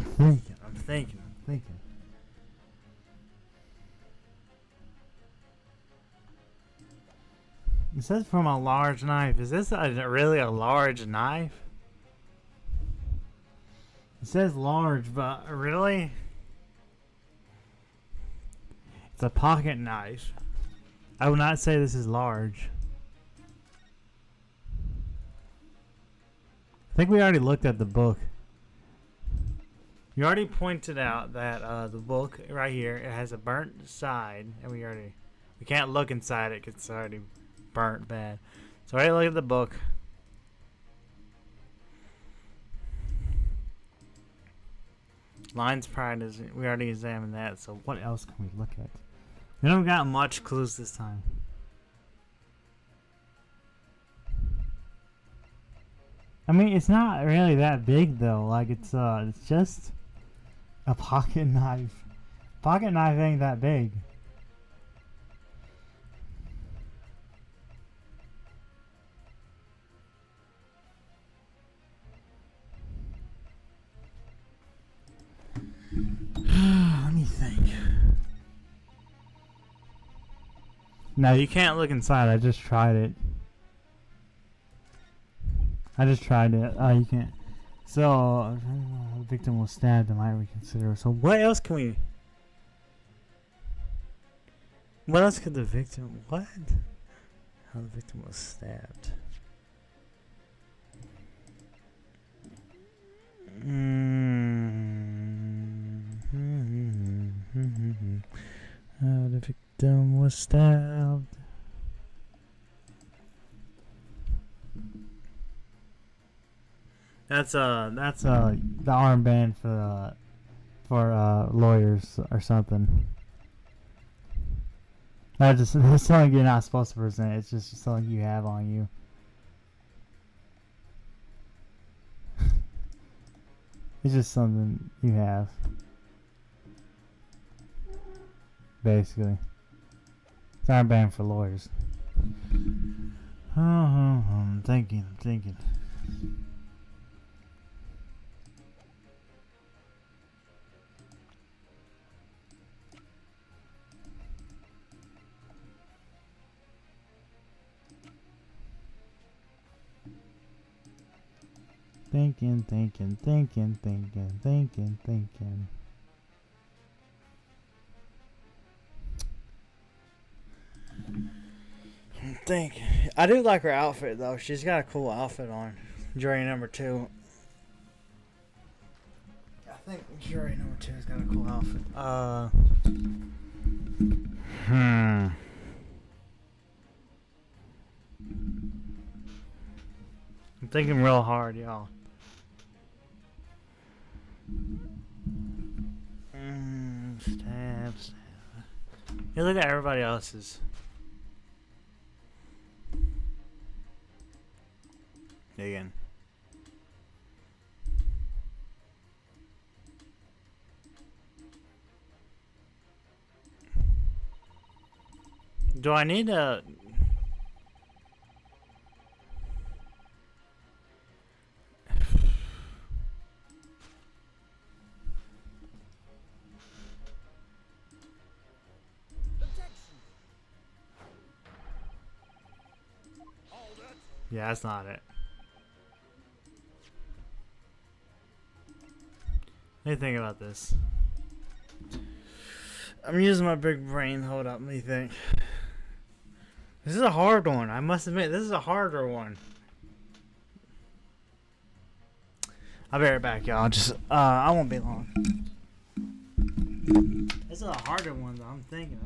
I'm thinking. It says from a large knife. Is this really a large knife? It says large, but really? It's a pocket knife. I would not say this is large. I think we already looked at the book. You already pointed out that the book right here, it has a burnt side, and we can't look inside it because it's already burnt bad. So already look at the book. Lion's Pride we already examined that. So what else can we look at? We don't got much clues this time. I mean, it's not really that big though. Like it's just a pocket knife. Pocket knife ain't that big. Let me think. No, you can't look inside. I just tried it. You can't. So, the victim was stabbed and might reconsider. So, what else can we... What else could the victim... What? How the victim was stabbed. The victim was stabbed. That's the armband for lawyers or something. That's something you're not supposed to present. It's just something you have on you. It's just something you have. Basically. It's armband for lawyers. I'm thinking. Thinking. I'm thinking. I do like her outfit though. She's got a cool outfit on. Jury number 2. I think jury number 2 has got a cool outfit. I'm thinking real hard, y'all. Stab. You look at everybody else's. Again. Do I need a... Yeah, that's not it. Let me think about this. I'm using my big brain. Hold up, let me think. This is a hard one. I must admit, this is a harder one. I'll be right back, y'all. Just, I won't be long. This is a harder one, though. I'm thinking.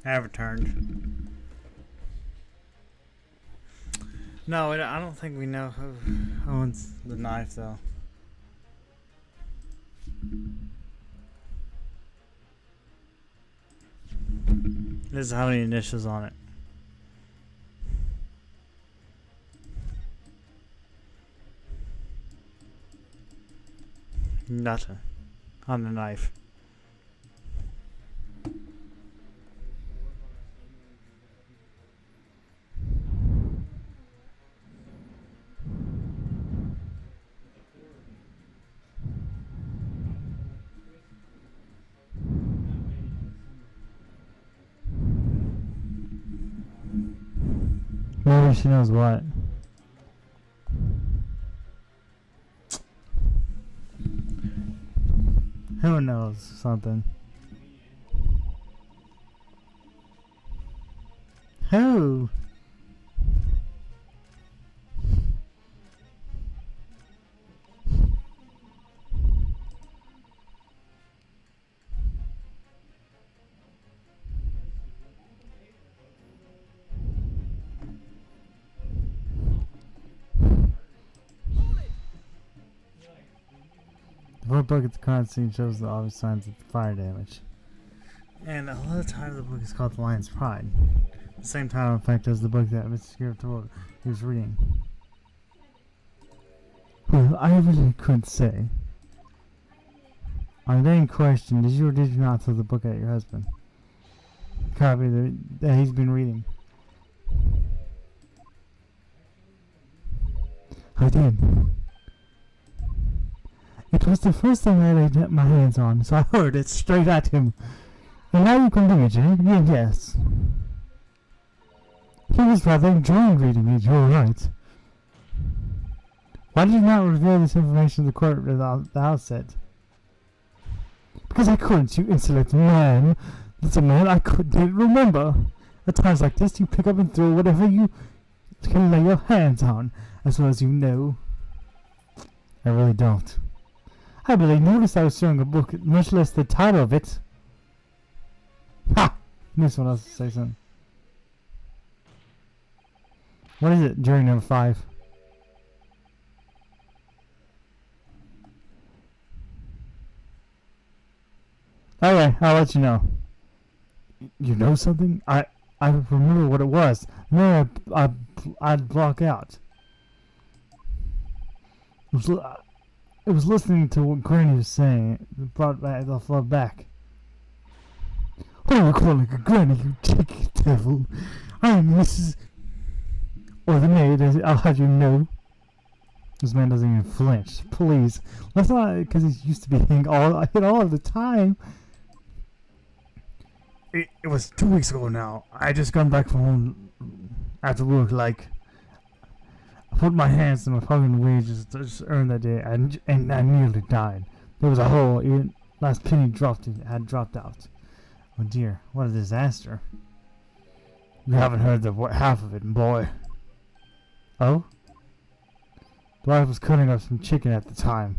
I have returned. No, I don't think we know who owns the knife, though. It doesn't have any initials on it. Nothing on the knife. Maybe she knows what. Who knows something? Who? The book at the crime scene shows the obvious signs of fire damage. And a lot of times the book is called The Lion's Pride. The same title, in fact, as the book that Mr. Scarab told he was reading. Well, I really couldn't say. On the day in question, did you or did you not throw the book at your husband? Copy that he's been reading. I did. It was the first thing I laid my hands on, so I hurled it straight at him. And now you come to mention it, yes. He was rather enjoying reading it, you're right. Why did you not reveal this information to the court at the outset? Because I couldn't, you insolent man. That's a man I couldn't remember. At times like this, you pick up and throw whatever you can lay your hands on, as well as you know. I really don't. I barely noticed I was throwing a book, much less the title of it. Ha! I knew someone else to say something. What is it? Jury number 5. Okay, I'll let you know. You know something? I remember what it was. No, I'd block out. It was listening to what Granny was saying. It brought back the flood back. What are you calling a granny, you cheeky devil? I am Mrs. Or the maid, I'll have you know. This man doesn't even flinch. Please. That's not because he's used to be hit all the time. It was 2 weeks ago now. I just got back from home after work, like... I put my hands in my fucking wages to just earn that day, and I nearly died. There was a hole. Even last penny had dropped out. Oh dear, what a disaster. You haven't heard the half of it, boy. Oh? The wife was cutting up some chicken at the time.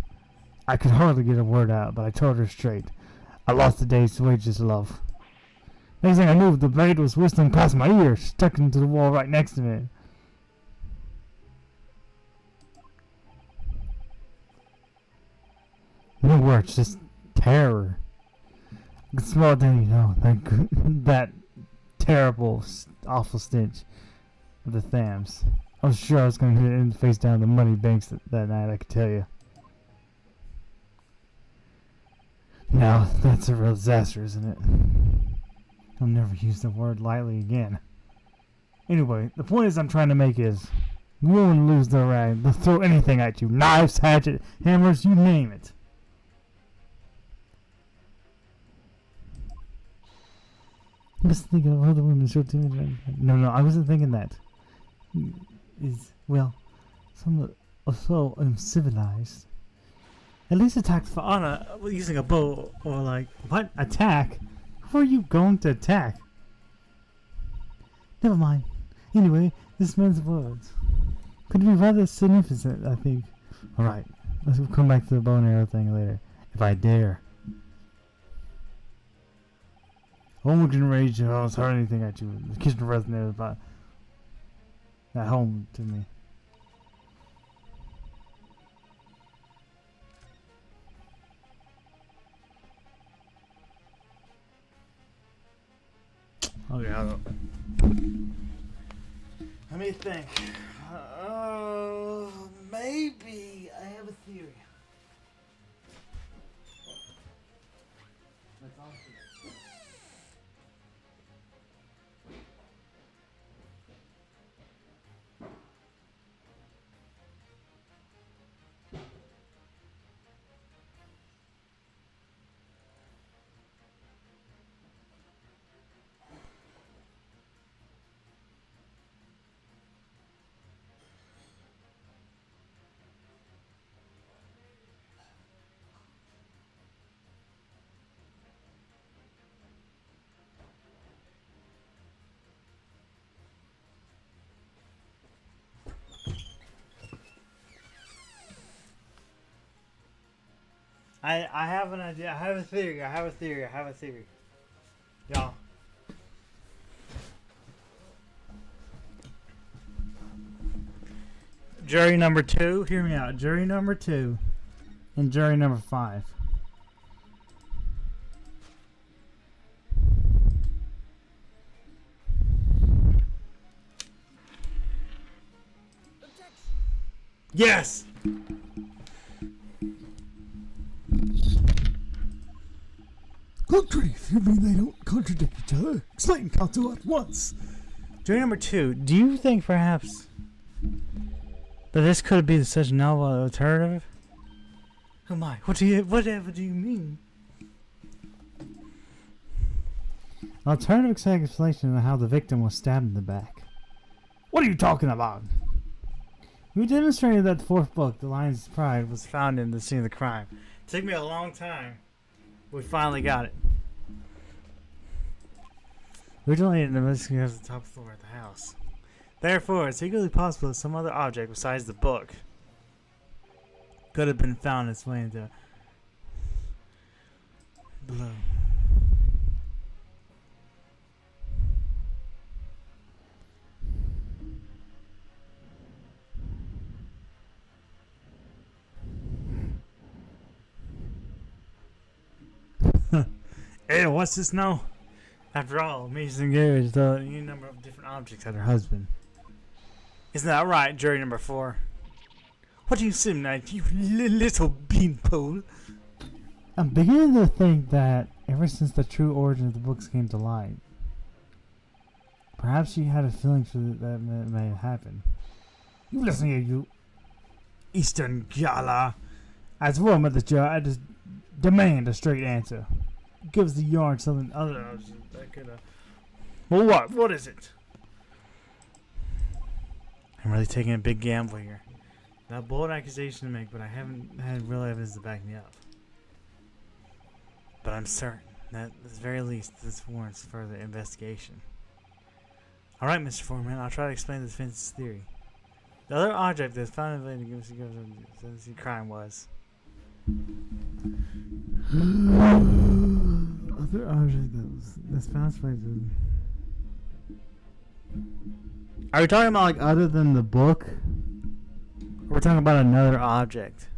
I could hardly get a word out, but I told her straight. I lost the day's wages, love. Next thing I knew, the blade was whistling past my ear, stuck into the wall right next to me. No words, just terror. I could smell it then, you know, that terrible, awful stench of the Thams. I was sure I was going to hit it in the face down the money banks that night, I could tell you. Now, that's a real disaster, isn't it? I'll never use the word lightly again. Anyway, the point is I'm trying to make is, you won't lose their rag. They'll throw anything at you. Knives, hatchet, hammers, you name it. I was thinking of other women so timid. No, I wasn't thinking that. Well, some are so uncivilized. At least attack for honor using a bow, or like, what? Attack? Who are you going to attack? Never mind. Anyway, this man's words could be rather significant, I think. Alright, let's come back to the bow and arrow thing later. If I dare. Home generation, I was hardly anything at you. The kitchen resonated about at home to me. Oh yeah. Let me think. Maybe I have a theory. That's all. I have an idea. I have a theory. Y'all. Jury number 2, hear me out. Jury number 2 and jury number 5. Yes! Good grief, you mean they don't contradict each other? Explain, counsel, at once. Jury number 2, do you think perhaps that this could be such a novel alternative? Oh my, whatever do you mean? Alternative explanation of how the victim was stabbed in the back. What are you talking about? We demonstrated that the 4th book, The Lion's Pride, was found in the scene of the crime. It took me a long time. We finally got it. Originally, the missing was the top floor of the house. Therefore, it's equally possible that some other object besides the book could have been found its way into below. Hey, what's this now? After all, Mason Garrett the any number of different objects had her husband. Isn't that right, jury number 4? What do you simulate, you little beanpole? I'm beginning to think that ever since the true origin of the books came to light, perhaps she had a feeling for that may have happened. You listen here, you Eastern Gala. As woman of the judge, I just demand a straight answer. Gives the yarn something other that could well, what is it? I'm really taking a big gamble here. Not a bold accusation to make, but I haven't had real evidence to back me up. But I'm certain that at the very least this warrants further investigation. Alright, Mr. Foreman, I'll try to explain the defense's theory. The other object that's found in the crime was other object that's found in. Are we talking about like other than the book? Or we're talking about another object?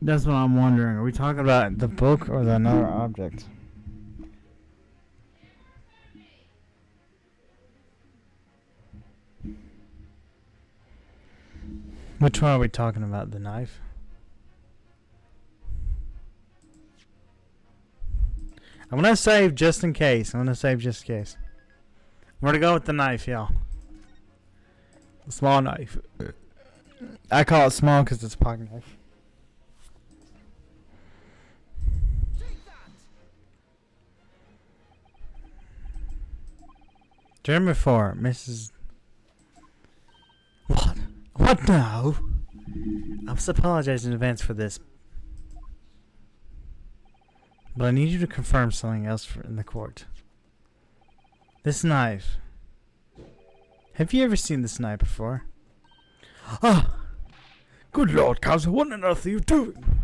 That's what I'm wondering. Are we talking about the book or the another object? Which one are we talking about? The knife? I'm gonna save just in case. I'm gonna go with the knife, y'all. The small knife. I call it small because it's a pocket knife. German 4, Mrs. What? What now? I must apologize in advance for this, but I need you to confirm something else in the court. This knife. Have you ever seen this knife before? Ah, good Lord, Counsel, what on earth are you doing?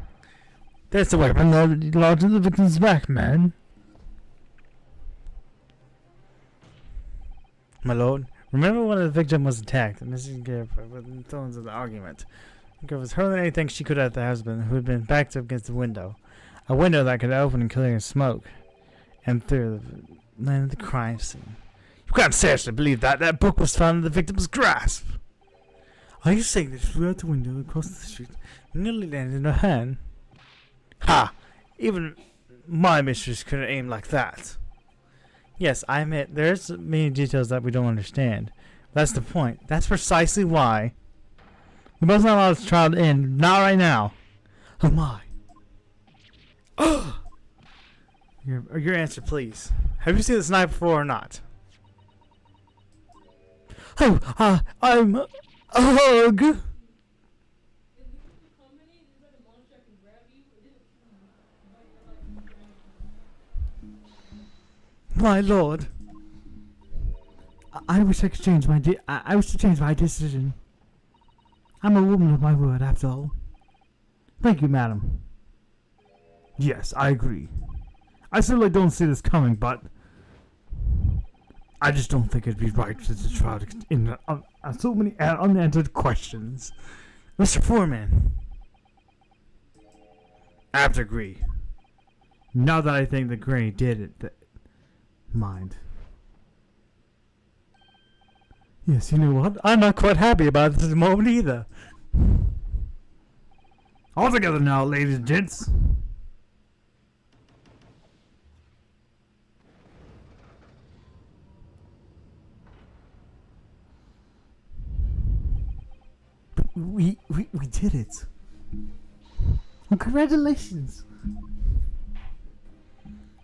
That's the weapon that lodged in the victim's back, man. My lord, remember when the victim was attacked, Mrs. Gifford, within the tones of the argument. Gifford was hurling anything she could at the husband, who had been backed up against the window. A window that could open and clear smoke. And through the land of the crime scene. You can't seriously believe that. That book was found in the victim's grasp. Are you saying that she flew out the window across the street and nearly landed in her hand? Ha! Even my mistress couldn't aim like that. Yes, I admit there's many details that we don't understand. That's the point. That's precisely why we must not allow this trial to end. Not right now. Oh my. Your answer, please. Have you seen this knife before or not? Oh, I'm a hug. My lord, I wish I could change my I wish to change my decision. I'm a woman of my word, after all. Thank you, madam. Yes, I agree. I certainly don't see this coming, but I just don't think it'd be right to try to in so many unanswered questions. Mr. Foreman. I have to agree. Now that I think the Gray did it, mind. Yes, you know what? I'm not quite happy about this at the moment either. All together now, ladies and gents. We did it. Well, congratulations.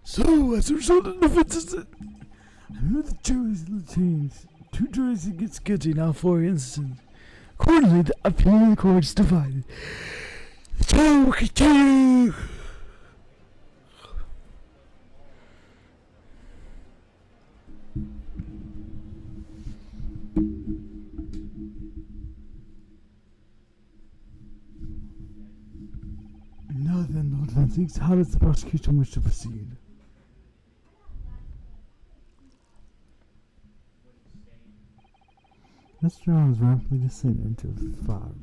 So, as a result of the offences, I remember the jury's changed. 2 juries against guilty, now 4 innocent. Accordingly, the opinion of the court is divided. The trial will continue. Now then, Lord Van Zieks, how does the prosecution wish to proceed? Mr. Jones rapidly descended into a fog.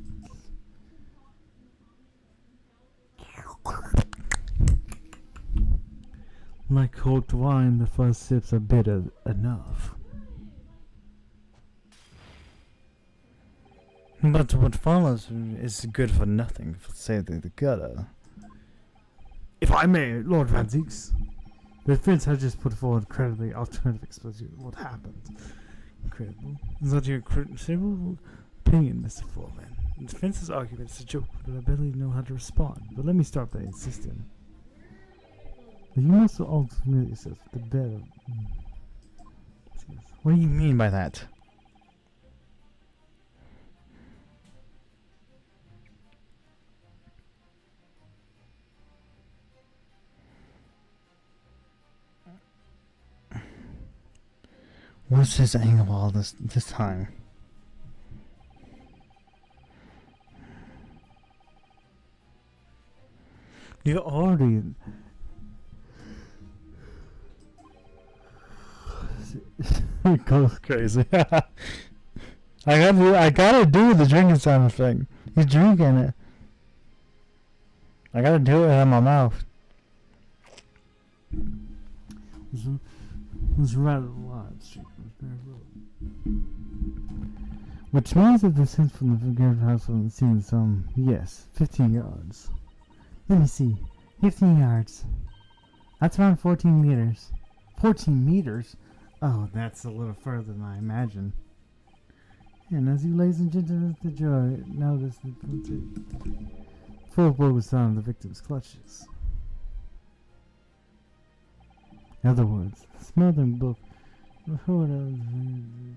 Like cold wine, the first sips are bitter enough. But what follows is good for nothing, for say the gutter. If I may, Lord Van Zieks. The defense has just put forward credibly alternative explanation of what happened. Incredible. Is that your critical opinion, Mr. Foreman? The defense's argument is a joke, but I barely know how to respond. But let me start by insisting that you must all familiar yourself with the better. What do you mean by that? What's his angle all this time? You already it goes crazy. I gotta do the drinking sound thing. He's drinking it. I gotta do it in my mouth. Was rather large. Which means that the distance from the Garrett house from the scene is yes, 15 yards. Let me see. 15 yards. That's around 14 meters. 14 meters? Oh, that's a little further than I imagined. And as you ladies and gentlemen of the jury, notice the full blow was found in the victim's clutches. In other words, the smothering book was heard of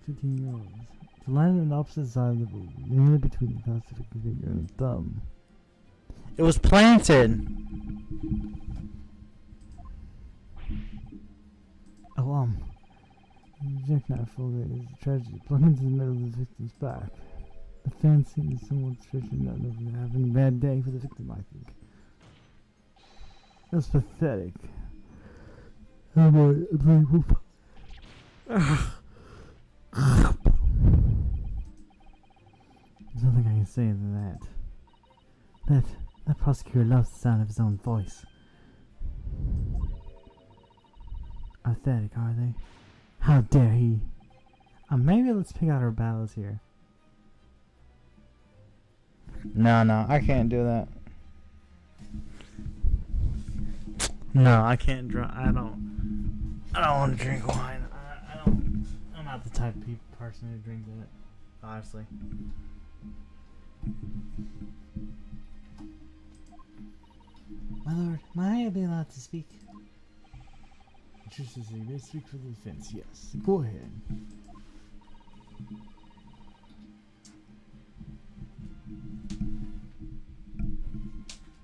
15 yards. The line on the opposite side of the book, nearly between the Pacific finger and the thumb. It was planted! Oh, the jackknife folder is a tragedy. Plunged into the middle of the victim's back. The fancy is somewhat stretching out of having a bad day for the victim, I think. That's pathetic. Oh boy, there's nothing I can say than that. That prosecutor loves the sound of his own voice. Pathetic, are they? How dare he? Maybe let's pick out our battles here. No, I can't do that. No, I can't drink. I don't want to drink wine. I'm not the type of person who drinks it. Honestly. My lord, might I be allowed to speak? Just as they may speak for the defense, yes. Go ahead.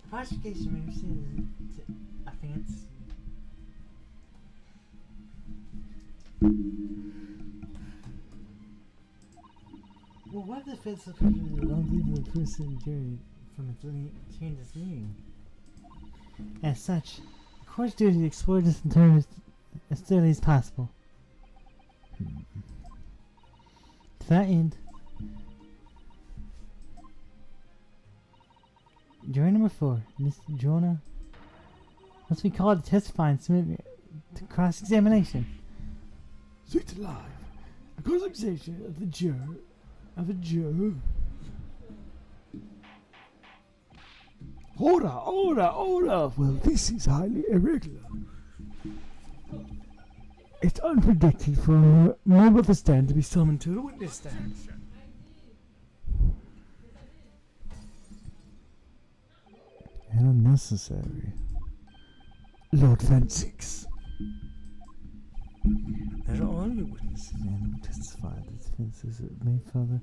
The prosecution may receive offense. Well, what if the defense of an unbelievable person jury from attending this meeting? As such, the court's duty to explore this in terms as thoroughly as possible. To that end, jury number 4, Miss Jonah, must be called to testify and submit to cross-examination. Six alive. A cross-examination of a juror. Order. Well, this is highly irregular. It's unpredicted for a member of the stand to be summoned to the witness stand. Unnecessary. Lord Francis. There are only witnesses and who testify that the defense is made further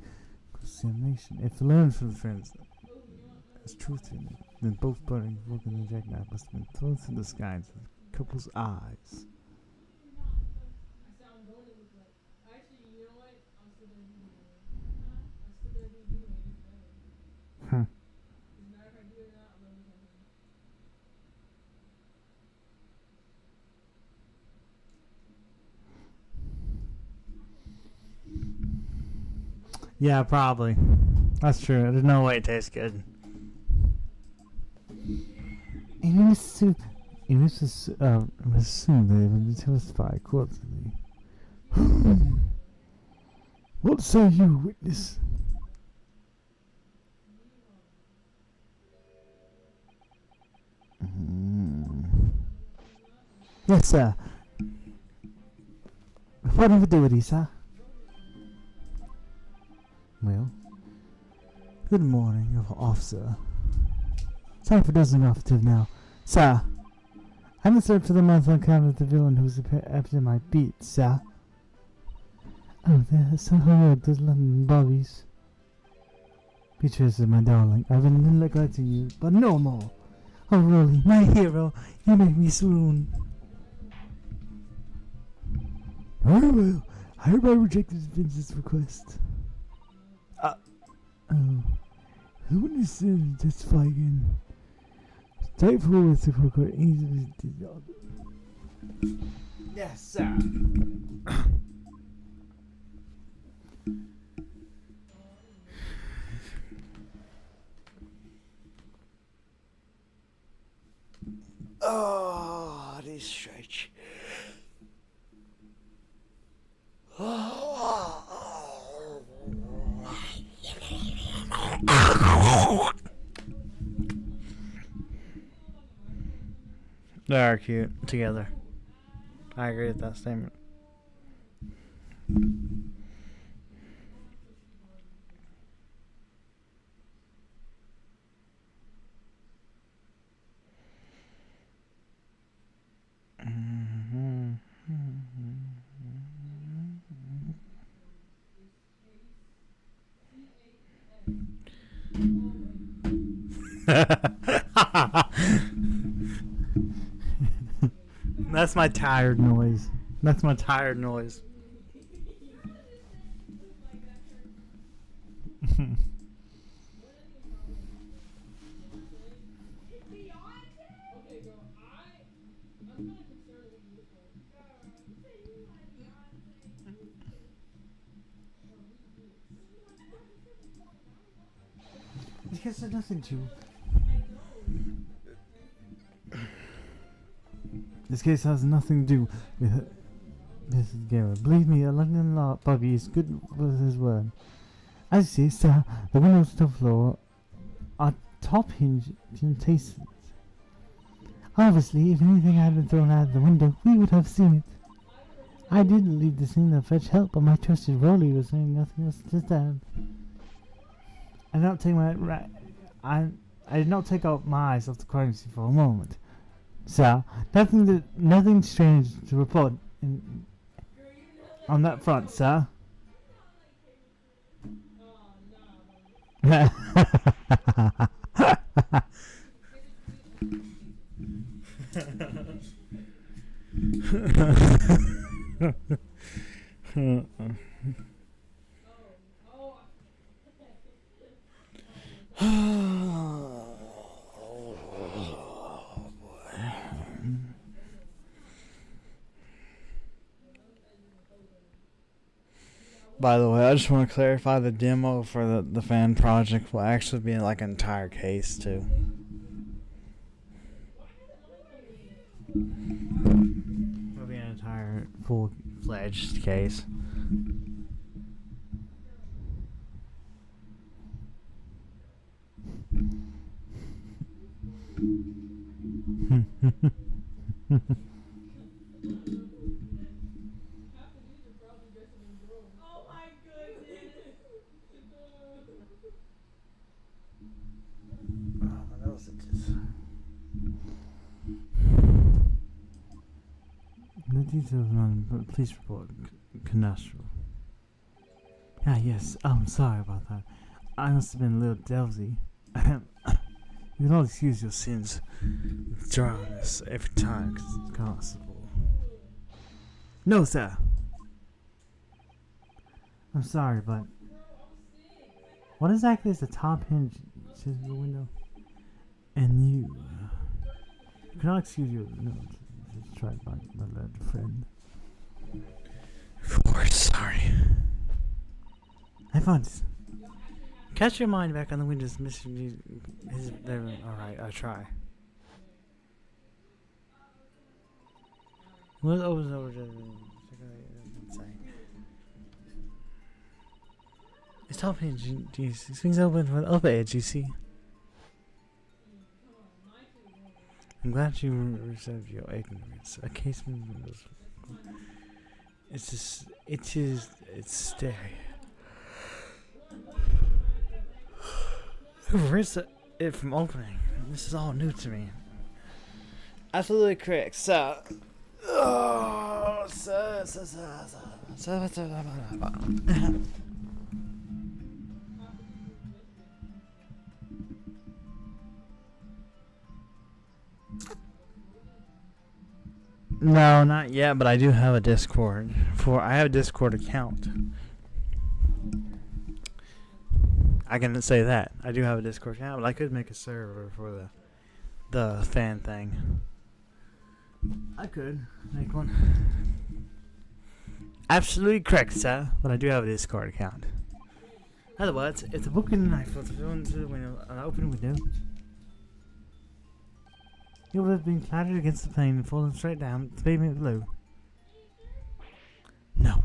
examination. If learned from the friends as truth in it, then both burning Vogue and the jackknife must have been thrown through the sky into the couple's eyes. Yeah, probably. That's true. There's no way it tastes good. And it was assumed they would testify accordingly. What say you, witness? Yes, sir. What do we do with these, sir? Well, good morning, officer. Time for dozing off to now. Sir, I'm the search for the month on account of the villain who's after my beat, sir. Oh, there's somehow those London bobbies. Beatrice, my darling, I've been neglecting you, but no more. Oh, Rolly, my hero, you make me swoon. Very well. I hereby reject the defense's request. The witness to testify again. Take forward the court. Yes, sir. Oh, this stretch. They are cute together. I agree with that statement. That's my tired noise. That's my tired noise. Because there's nothing to. This case has nothing to do with Mrs. Garrett. Believe me, a London law Bobby is good with his word. As you see, sir, the windows to the floor are top hinged and tasted. Obviously, if anything had been thrown out of the window, we would have seen it. I didn't leave the scene to fetch help, but my trusted Rolly was saying nothing was disturbed. I did not take out my eyes off the crime scene for a moment. Sir, nothing strange to report on that front, sir. By the way, I just want to clarify the demo for the fan project will actually be like an entire case too. It'll be an entire full-fledged case. The details on police report, Canastro. Ah, yes, I'm sorry about that. I must have been a little delvy. You can all excuse your sins with dryness every time it's possible. No, sir! I'm sorry, but what exactly is the top hinge to the window? And you cannot excuse your just tried by my lad friend. Of course, sorry. Have fun. Catch your mind back on the windows, Mr. Alright, I'll try. What was over it's top hinge, jeez. These things open from the upper edge, you see. I'm glad you reserved your ignorance. A casement windows. It's stay. Who prevents it from opening? This is all new to me. Absolutely correct, sir. Oh, sir. No, not yet, but I do have a Discord. I have a Discord account. I can say that. I do have a Discord account, but I could make a server for the fan thing. I could make one. Absolutely correct, sir. But I do have a Discord account. Otherwise, if the book and the knife was thrown through the window, an open window, you would have been clattered against the plane and fallen straight down the pavement below. No.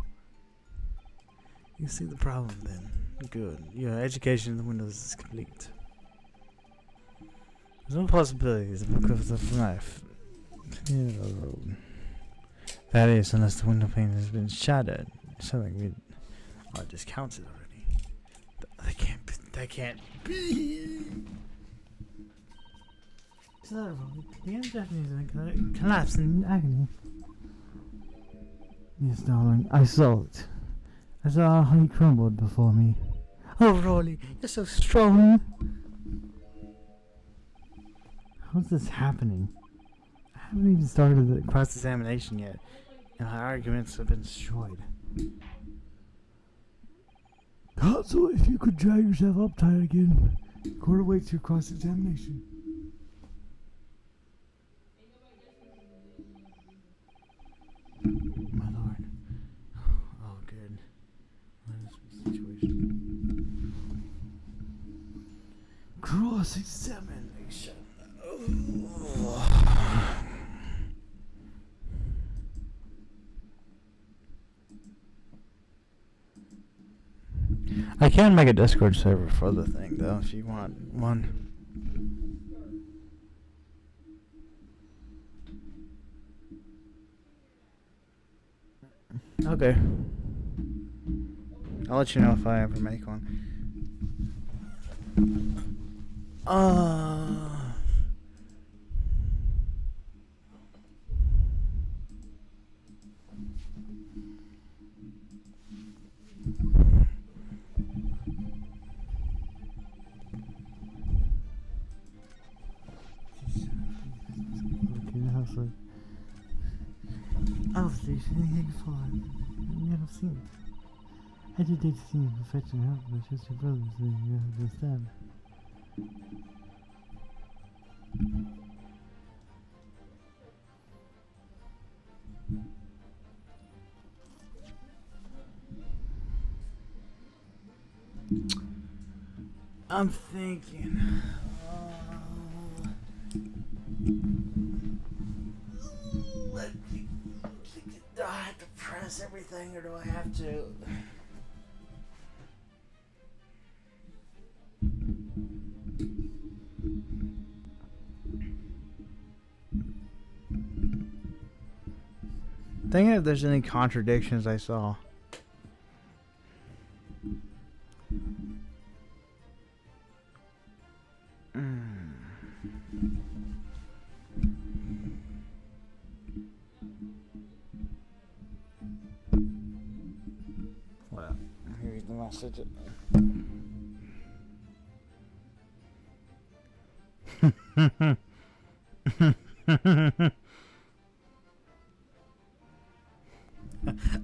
You see the problem then. Good. Your education in the windows is complete. There's no possibilities of the knife. That is, unless the window pane has been shattered. Something we are discounted already. They can't be. The Japanese collapsed in agony. Yes, darling, I saw it. I saw how he crumbled before me. Oh, Rolly, you're so strong. How's this happening? I haven't even started the cross-examination yet, and my arguments have been destroyed. Counsel, if you could drag yourself up tight again. Court awaits your cross-examination. My lord. Oh, good. What is the situation? Cross-examination. I can make a Discord server for the thing, though, if you want one. Okay. I'll let you know if I ever make one. Obviously, she didn't get fine. You never seen it. I did take seen perfection help, but just your brothers, then you have to stab. I'm thinking. Do I have to press everything, or do I have to? Thinking if there's any contradictions I saw. Well, here's the message.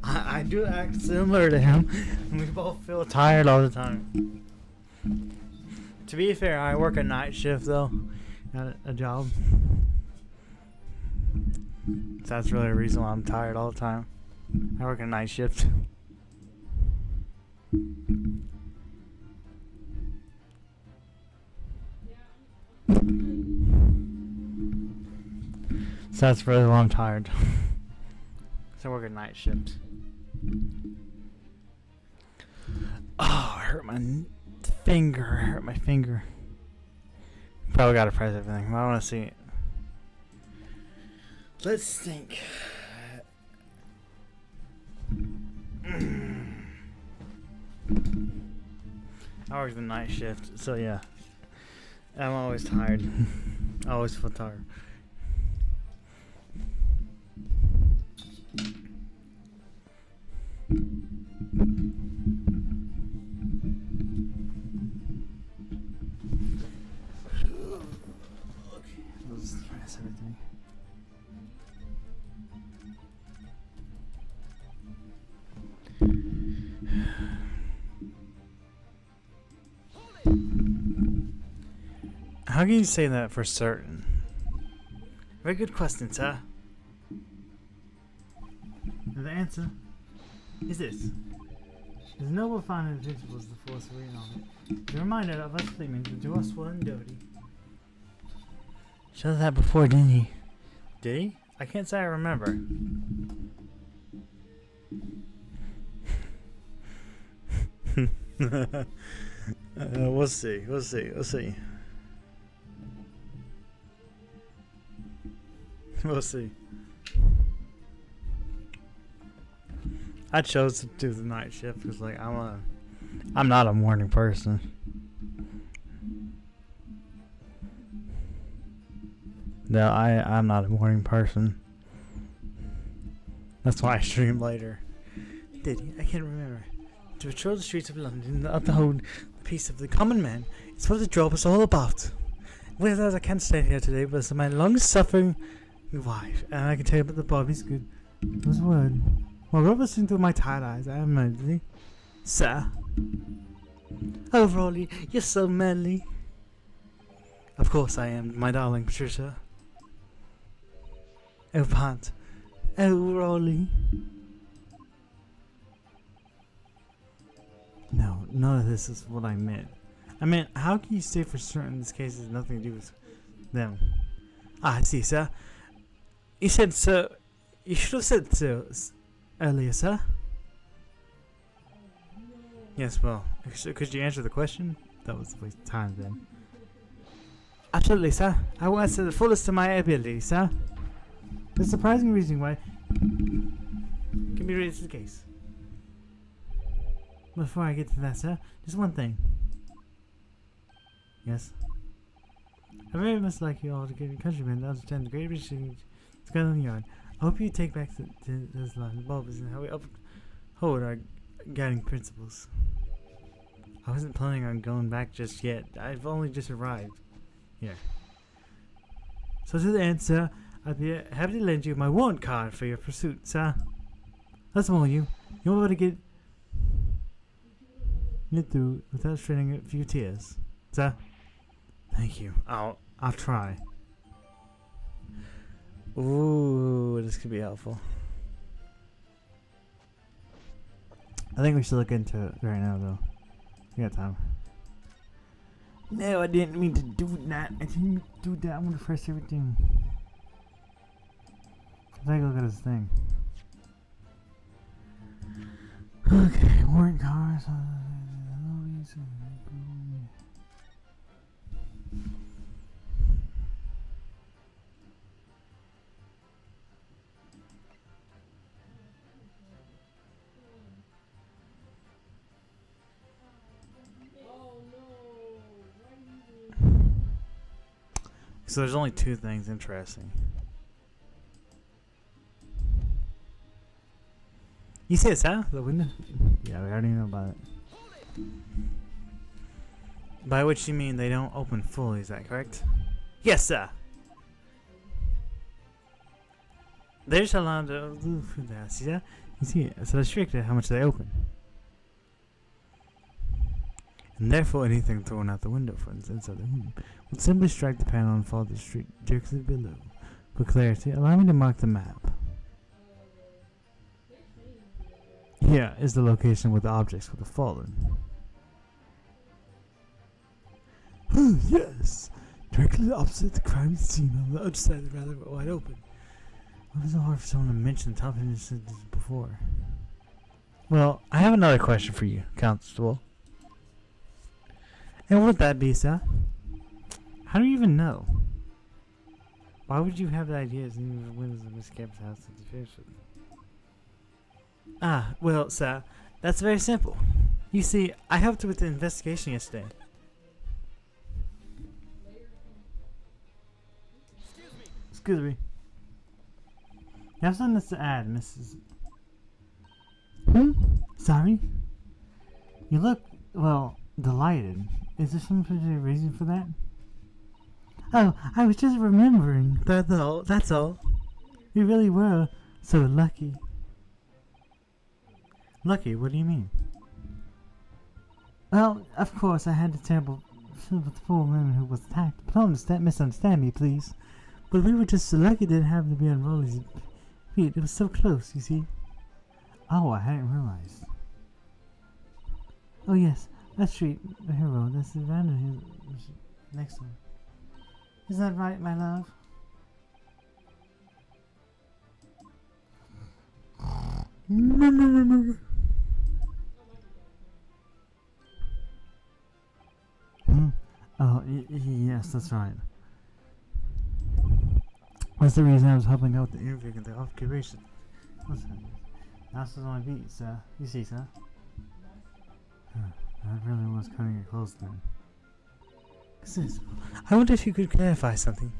I do act similar to him. We both feel tired all the time. To be fair, I work a night shift though, at a job. So that's really the reason why I'm tired all the time. I work a night shift. So that's really why I'm tired. So I work a night shift. Oh, I hurt my finger. I hurt my finger. Probably gotta press everything, but I wanna see it. Let's think. I work the night shift, so yeah. I'm always tired. I always feel tired. Okay, let's press everything. How can you say that for certain? Very good question, sir. The answer is this. There's no more finding principles the force of reading on it. The reminder of us statements that do us well and dirty. Showed that before, didn't he? Did he? I can't say I remember. We'll see. We'll see. We'll see. We'll see. I chose to do the night shift because, like, I'm not a morning person. No, I'm not a morning person. That's why I stream later. Did he? I can't remember. To patrol the streets of London and uphold the peace of the common man is what the job is all about. With that, I can't stay here today, but it's my long-suffering wife, and I can tell you about the Bobby's good. What's the word? While Robert seeing through my tired eyes, I am mentally Sir. Oh, Rolly, you're so manly. Of course I am, my darling Patricia. Oh, Pat. Oh, Rolly. No, none of this is what I meant. I meant, how can you say for certain this case has nothing to do with them? Ah, I see, sir. You said so. You should have said so earlier, sir. Yes, well, could you answer the question? That was a waste of time then. Absolutely, sir. I will answer the fullest of my ability, sir. The surprising reason why can be raised to the case. Before I get to that, sir, just one thing. Yes? I very much like you all to get your countrymen to understand the great risk to Scotland Yard. I hope you take back those lines of bulbs and how we uphold our guiding principles. I wasn't planning on going back just yet. I've only just arrived here. So to the end, sir, I'd be happy to lend you my warrant card for your pursuit, sir. Let's warn you. You won't be able to get through without shedding a few tears, sir. Thank you. I'll try. Ooh, this could be helpful. I think we should look into it right now, though. We got time. No, I didn't mean to do that. I didn't do that. I'm gonna press everything. Take a look at this thing. Okay, warrant cards. So there's only two things interesting. You see this, huh? The window? Yeah, we already know about it. By which you mean they don't open fully, is that correct? Yes, sir! They're just allowed to see that? You see it? So restricted how much they open. And therefore anything thrown out the window, for instance, of the room, would simply strike the panel and fall to the street directly below. For clarity, allow me to mark the map. Here is the location where the objects would have fallen. Yes! Directly opposite the crime scene on the other side, rather wide open. It was so hard for someone to mention the top incidents before. Well, I have another question for you, Constable. And what would that be, sir? How do you even know? Why would you have the ideas in the windows of Miss Camp's house to interfere with? Ah, well, sir, that's very simple. You see, I helped with the investigation yesterday. Excuse me. You have something to add, Mrs. Sorry? You look, well, delighted. Is there some particular reason for that? Oh, I was just remembering. That's all. You really were so lucky. Lucky? What do you mean? Well, of course, I had the terrible with the poor woman who was attacked. Don't misunderstand me, please. But we were just so lucky that it happened to be on Rolly's feet. It was so close, you see. Oh, I hadn't realized. Oh, yes. That street, the hero, that's the random next one. Is that right, my love? Oh, yes, that's right. That's the reason I was helping out the interview and the occupation. What's that? That's on my beat, sir. You see, sir? I really was cutting it close then. What's this? I wonder if you could clarify something.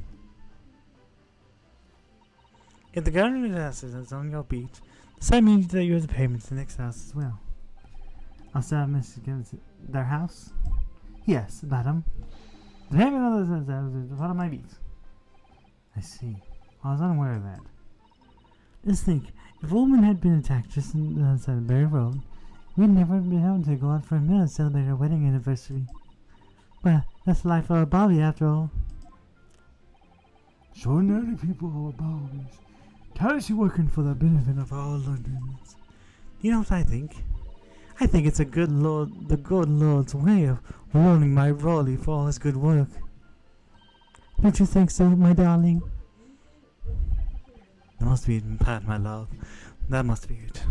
If the government house is on your beat, does that mean that you're the payment to the next house as well? Also, Mrs. Gibbons, their house? Yes, madam. The payment on those is one of my beats. I see. I was unaware of that. Just think, if a woman had been attacked just on the side of Berry Road, We'd never been able to go out for a meal and celebrate our wedding anniversary. Well, that's the life of a Bobby after all. Ordinary people are Bobbies. Tirelessly working for the benefit of all Londoners. You know what I think? I think it's the good Lord's way of rewarding my Raleigh for all his good work. Don't you think so, my darling? That must be it, Pat, my love. That must be it.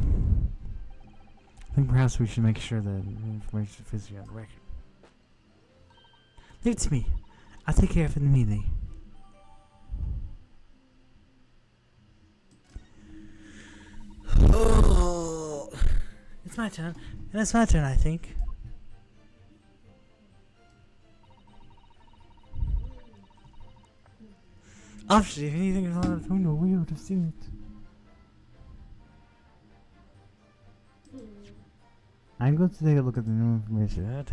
I think perhaps we should make sure that the information is physically on the record. Leave it to me. I'll take care of it immediately. Oh, it's my turn. And it's my turn, I think. Obviously, if anything is on the window, we would have seen it. I'm going to take a look at the new information.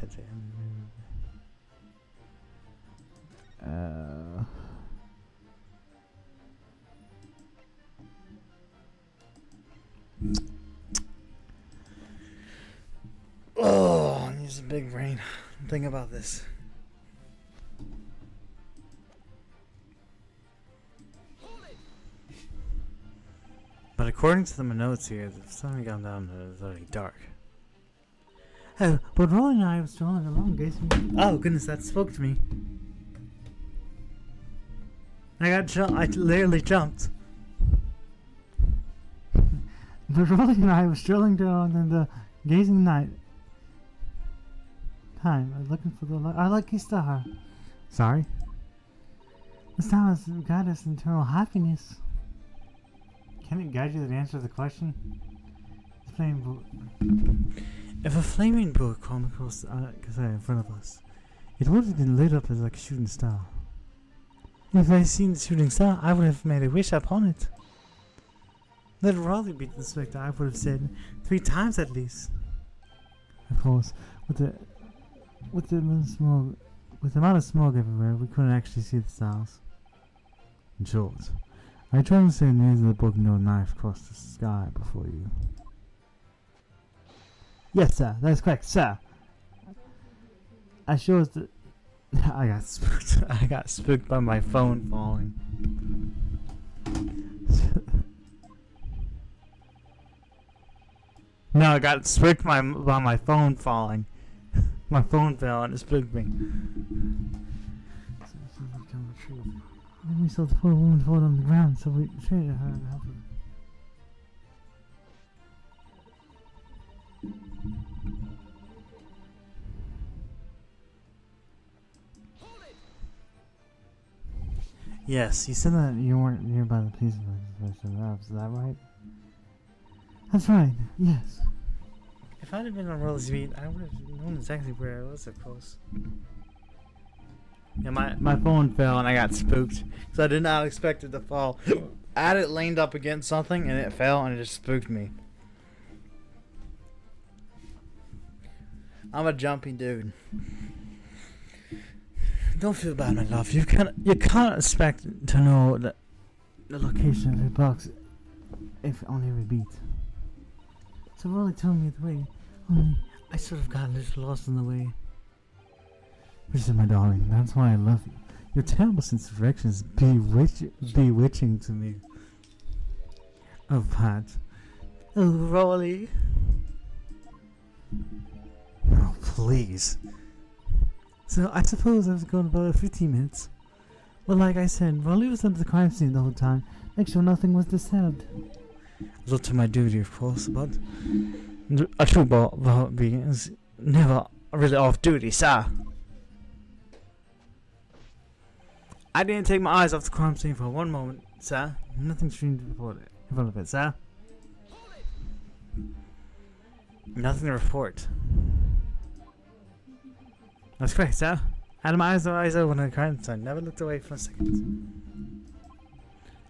Oh, I need some big brain. Think about this. But according to the notes here, the sun had gone down and it was already dark. Oh, but Roy and I were strolling along, gazing. Oh goodness, that spoke to me. I literally jumped. But Roy and I were strolling down in the gazing night time, looking for our lucky star. Sorry. The star has guided us into eternal happiness. Can it guide you to answer the question? If a flaming book came across in front of us, it would have been lit up as like a shooting star. If I had seen the shooting star, I would have made a wish upon it. Let Raleigh be the spectre, I would have said 3 times at least. Of course, with the amount of smoke everywhere, we couldn't actually see the stars. In short, I tried to say the news of the book no knife crossed the sky before you. Yes, sir, that is correct, sir. I sure that I got spooked. I got spooked by my phone falling. No, I got spooked by my phone falling. My phone fell and it spooked me. Then we saw the poor woman fall on the ground, so we treated her and helped her. Yes, you said that you weren't nearby the police investigation. Is that right? That's right, yes. If I'd have been on Roll's beat, I would have known exactly where I was, of course. Yeah, my phone fell and I got spooked. Because I did not expect it to fall. I had it leaned up against something and it fell and it just spooked me. I'm a jumpy dude. Don't feel bad, my love. You can't expect to know the location of the box if only we beat. So Rolly told me the way. Only I sort of got a little lost in the way. Which is my darling. That's why I love you. Your terrible sense of direction is bewitching to me. Oh, Pat. Oh, Rolly. Oh, please. So I suppose I was gone about 15 minutes. Well, like I said, Rolly was at the crime scene the whole time, make sure nothing was disturbed. It was up to my duty, of course, but a true Bobby is never really off duty, sir. I didn't take my eyes off the crime scene for one moment, sir. Nothing strange to report in front of it, sir. Nothing to report. That's correct, sir. I had my eyes open on the crime scene. Never looked away for a second.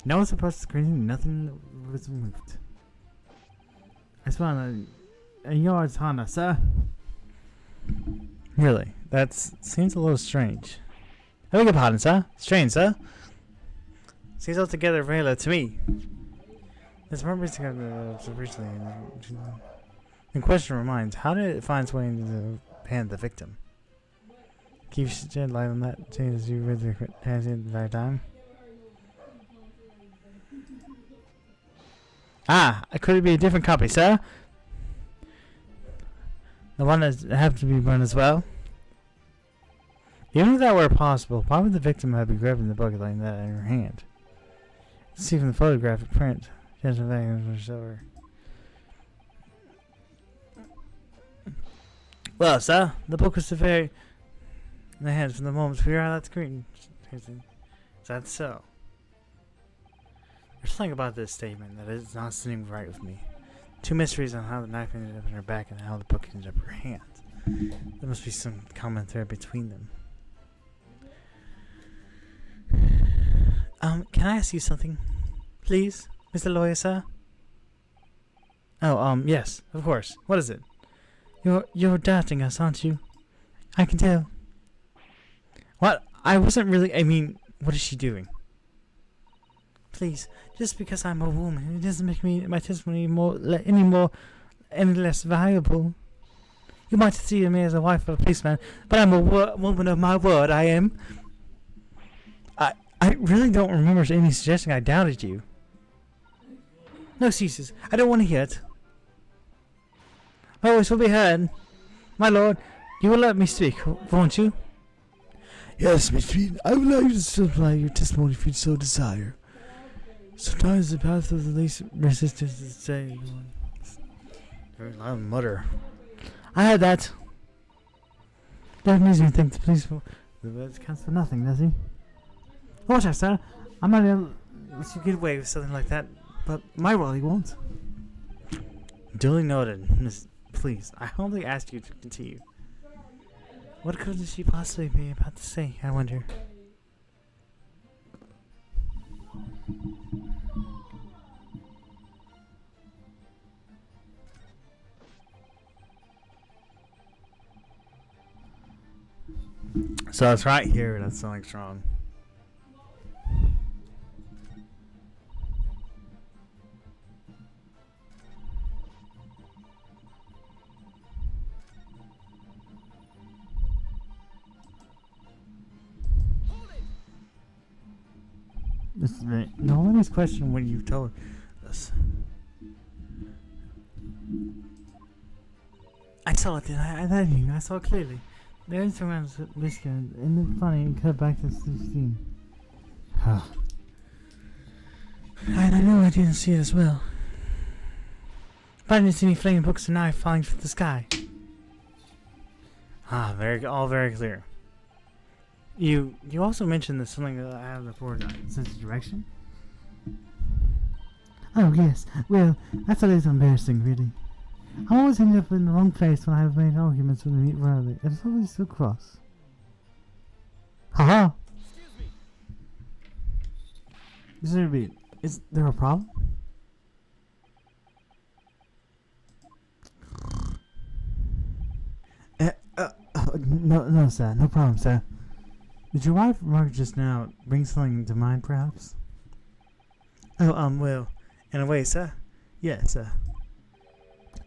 No one surprised the screen. Nothing was moved. I spawned a yard's Honda, sir. Really? That seems a little strange. I beg your pardon, sir. Strange, sir. Seems altogether regular to me. This purpose together recently. The question reminds, how did it find its way into the hand of the victim? Keep shed light on that. Changes you read the hands at the right time. Ah, could it be a different copy, sir? The one that have to be burned as well? Even if that were possible, why would the victim have been grabbing the book like that in her hand? See from the photographic print. Well, sir, the book was very in the hands from the moment we were on that screen. Is that so? There's something about this statement that is not sitting right with me. Two mysteries on how the knife ended up in her back and how the book ended up in her hand. There must be some common thread between them. Can I ask you something? Please, Mr. Lawyer, sir? Oh, yes, of course. What is it? You're doubting us, aren't you? I can tell. What? I wasn't really, what is she doing? Please, just because I'm a woman, it doesn't make my testimony any less valuable. You might see me as a wife of a policeman, but I'm a woman of my word, I am. I really don't remember any suggesting I doubted you. No excuses. I don't want to hear it. My voice will be heard. My lord, you will let me speak, won't you? Yes, Miss Reed, I would like you to supply your testimony if you so desire. Sometimes the path of the least resistance is to say Very loud mutter. I heard that. That makes me think the police will... The words counts for nothing, does he? Watch out, sir. I'm not able to let you get away with something like that, but my Wally won't. Duly noted, Miss. Please, I humbly ask you to continue. What could she possibly be about to say, I wonder? So it's right here that's something's wrong. This is right. Nobody's questioning what you told us. I saw it, I saw it clearly. There's around Michigan, and it's funny, and cut back to 16. And I know I didn't see it as well. But I didn't see any flaming books and knife falling from the sky. All very clear. You also mentioned that something that I have before sense of direction? Oh, yes. Well, that's a little embarrassing, really. I always end up in the wrong place when I have made arguments with the meat rarely. It's always so cross. Haha! Is there a problem? No, sir. No problem, sir. Did your wife remark just now bring something to mind, perhaps? Oh, well, in a way, sir. Yes, sir.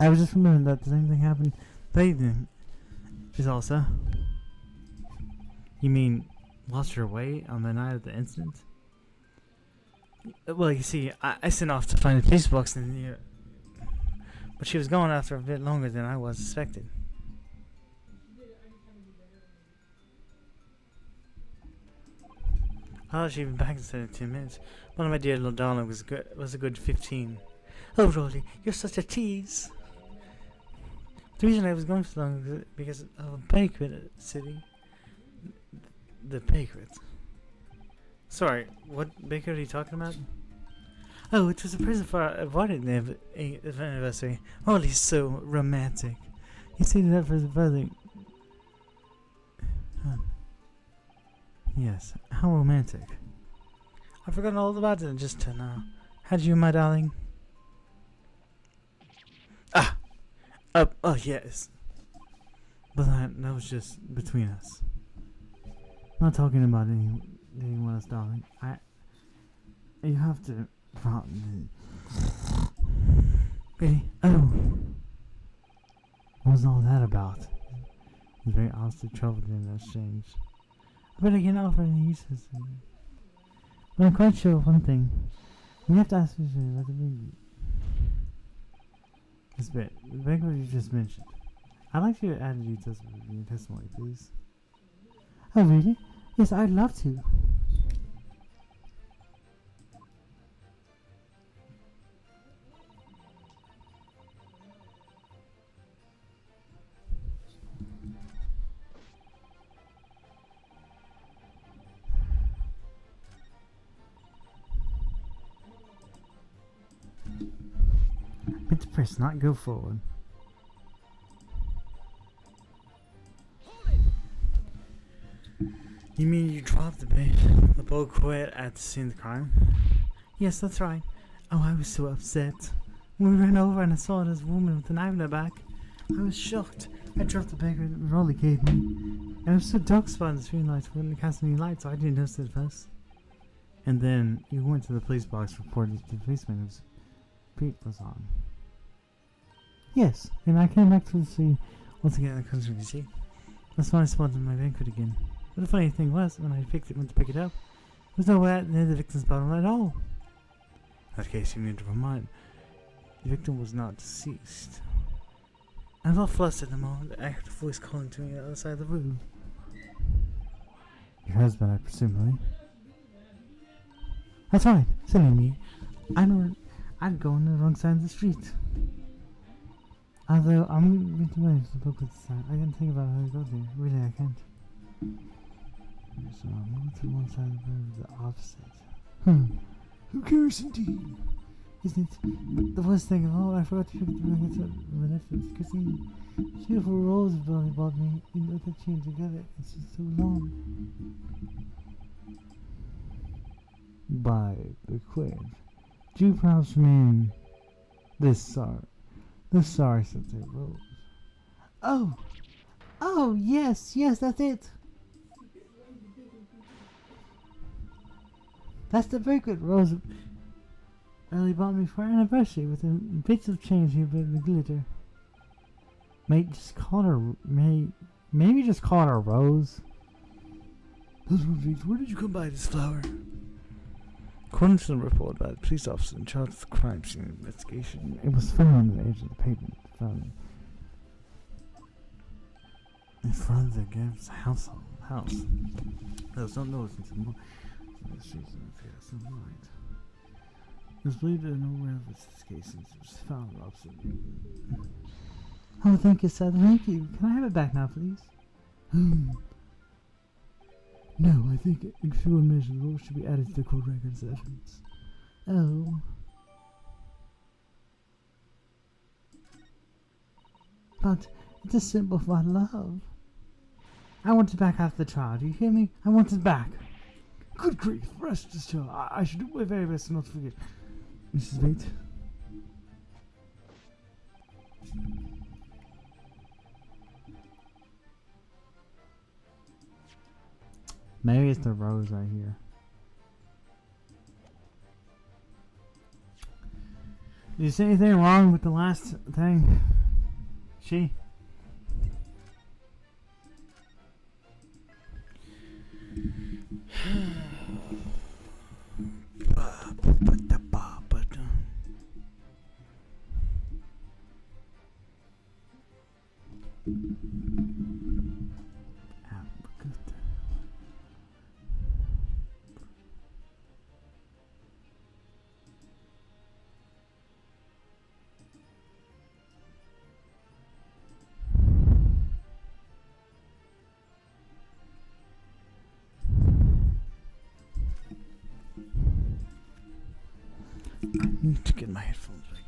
I was just remembering that the same thing happened that evening. Is all, sir. You mean, lost her way on the night of the incident? Well, you see, I sent off to find the police box, and but she was gone after a bit longer than I was expected. Oh, she'd been back instead of 10 minutes. One of my dear little darling was a good 15. Oh, Rolly, you're such a tease. The reason I was going so long was because of a banquet city. The banquet. Sorry, what banquet are you talking about? Oh, it was a present for our wedding anniversary. Rolly's so romantic. He saved it up for his brother. Yes, how romantic. I've forgotten all about it just now. How'd you, my darling? Oh yes. But that was just between us. I'm not talking about anyone else, darling. You have to... Really? Oh. was all that about? He was very honestly troubled in the exchange. But I can't offer any uses. But I'm quite sure of one thing. We have to ask you about the movie. This bit, the banquet you just mentioned. I'd like you to add details in your testimony, please. Oh, really? Yes, I'd love to. Hit the press, not go forward. You mean you dropped the boat quit at the scene of the crime? Yes, that's right. Oh, I was so upset. When we ran over and I saw this woman with a knife in her back, I was shocked. I dropped the baker that Rolly gave me. And it was so dark spot in the street lights, wouldn't cast any light, so I didn't notice it at first. And then you went to the police box, reported to the policeman whose Pete was on. Yes, and I came back to the scene once again in the country, you see. That's when I spotted my banquet again. But the funny thing was, when I went to pick it up, there was nowhere near the victim's bottom at all. In that case, you need to remind, the victim was not deceased. I was all flustered the moment I heard a voice calling to me on the other side of the room. Your husband, I presume, Lily? That's right, silly me. I'd go on the wrong side of the street. Although I'm going to manage the book with the side, I can't think about how to go there. Really, I can't. So I'll move to one side of the room, the opposite. Who cares indeed? Isn't it? But the worst thing of all, I forgot to pick up the nuggets of Beneficence, because the beautiful rose Billy bought me in the other chain together. It's just so long. By the quid. Do you perhaps mean this sorry? The sorry since they rose. Oh! Oh, yes, that's it! That's the banquet Rose Ellie bought me for our anniversary with the bits of change here but the glitter. Maybe just call her Rose. Where did you come by this flower? According to the report by the police officer in charge of the crime scene investigation, it was found on the edge of the pavement, found in front of the Gibbs house. Those don't know since the season of some light. It was believed that no relevance to this case since it was found opposite. Oh, thank you, sir. Thank you. Can I have it back now, please? No, I think in few measures the rule should be added to the court records as evidence. Oh. But it's a symbol of my love. I want it back after the trial. Do you hear me? I want it back. Good grief, rest assured. I should do my very best not to forget. Mrs. Bates. Maybe it's the rose right here. Did you see anything wrong with the last thing? She? I need to get my headphones back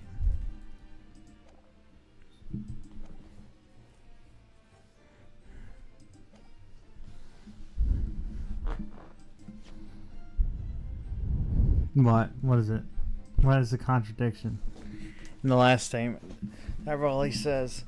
in. What is it? What is the contradiction? In the last statement, that Raleigh says,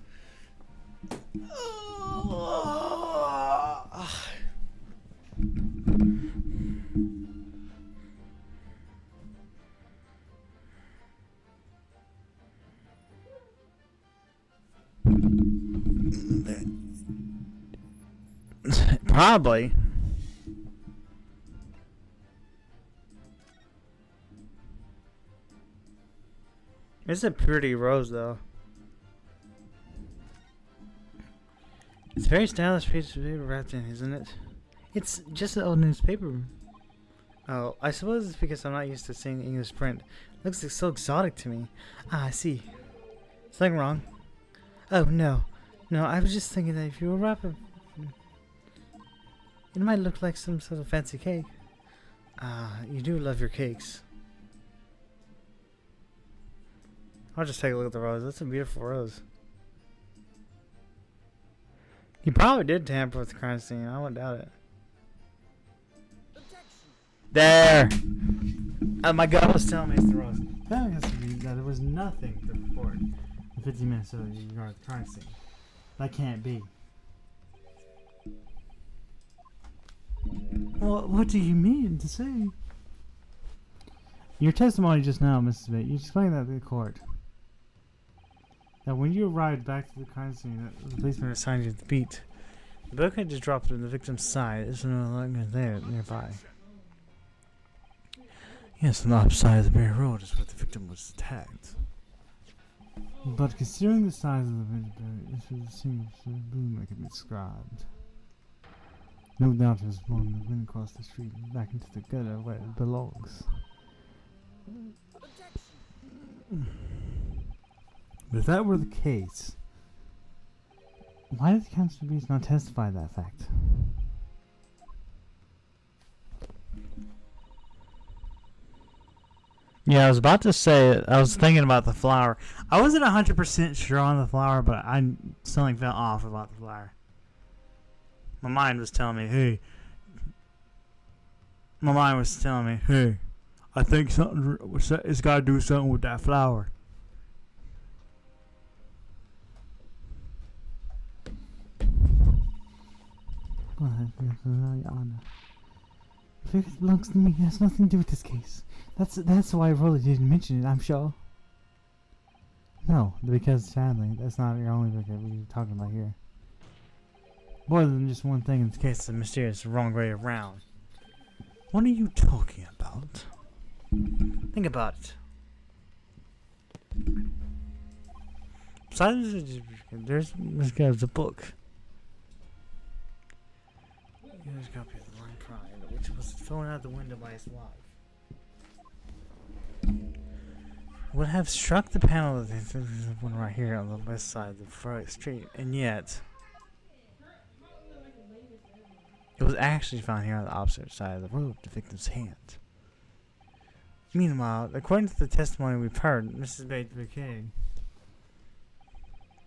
Probably. It's a pretty rose, though. It's a very stylish piece of paper wrapped in, isn't it? It's just an old newspaper. Oh, I suppose it's because I'm not used to seeing English print. It looks so exotic to me. Ah, I see. Something wrong? Oh, no. No, I was just thinking that if you were wrapping... It might look like some sort of fancy cake. Ah, you do love your cakes. I'll just take a look at the rose. That's a beautiful rose. He probably did tamper with the crime scene. I wouldn't doubt it. There! My gut was telling me it's the rose. That has to be that there was nothing to report in 50 minutes of the crime scene. That can't be. Well, what do you mean to say? Your testimony just now, Mrs. Bates, you explained that to the court. That when you arrived back to the crime scene, the policeman assigned you to the beat. The book had just dropped from the victim's side. It's no longer there nearby. Yes, on the opposite side of the Berry Road is where the victim was attacked. But considering the size of the village, this would seem to bloom like it been described. No doubt it was one that went across the street and back into the gutter where it belongs. But if that were the case, why did the Council Beast not testify to that fact? Yeah, I was about to say it. I was thinking about the flower. I wasn't 100% sure on the flower, but something felt off about the flower. My mind was telling me, hey. I think it's got to do something with that flower. Go ahead, Your Honor. If it belongs to me, it has nothing to do with this case. That's why Rolly didn't mention it, I'm sure. No, because sadly, that's not your only record we're talking about here. More than just one thing in this case, the mysterious wrong way around. What are you talking about? Think about it. Besides, there's a book. Here's a copy of the Line Pride, which was thrown out the window by his wife. Would have struck the panel of the one right here on the west side of the street, and yet it was actually found here on the opposite side of the road, the victim's hand. Meanwhile, according to the testimony we've heard, Mrs. Bates Bouquet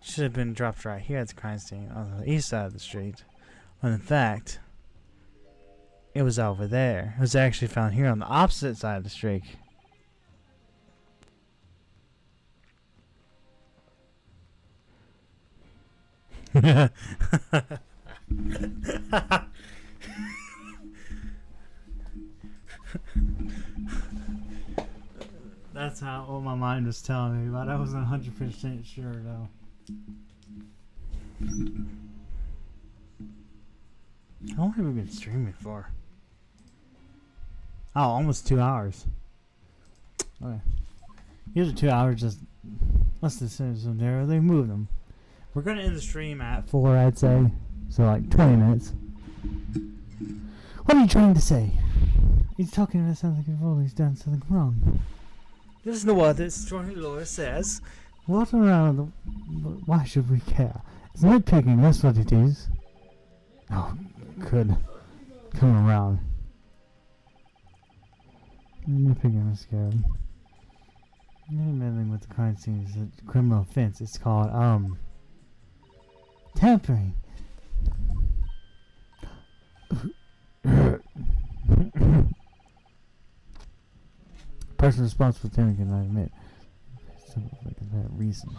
should have been dropped right here at the crime scene on the east side of the street, when in fact it was over there. It was actually found here on the opposite side of the street. That's what my mind was telling me, but I wasn't 100% sure though. How long have we been streaming for? Oh, almost 2 hours. Okay. Usually 2 hours just... What's the system there? They moved them. We're gonna end the stream at 4, I'd say. So like 20 minutes. What are you trying to say? He's talking about something wrong. He's done something wrong. This is what this strong lawyer says. What around the... Why should we care? It's nitpicking, that's what it is. Oh, good. Come around. Nitpicking is scared. Meddling with the crime scene is a criminal offense. It's called, tampering. Person responsible for tampering cannot admit. Something like that reason.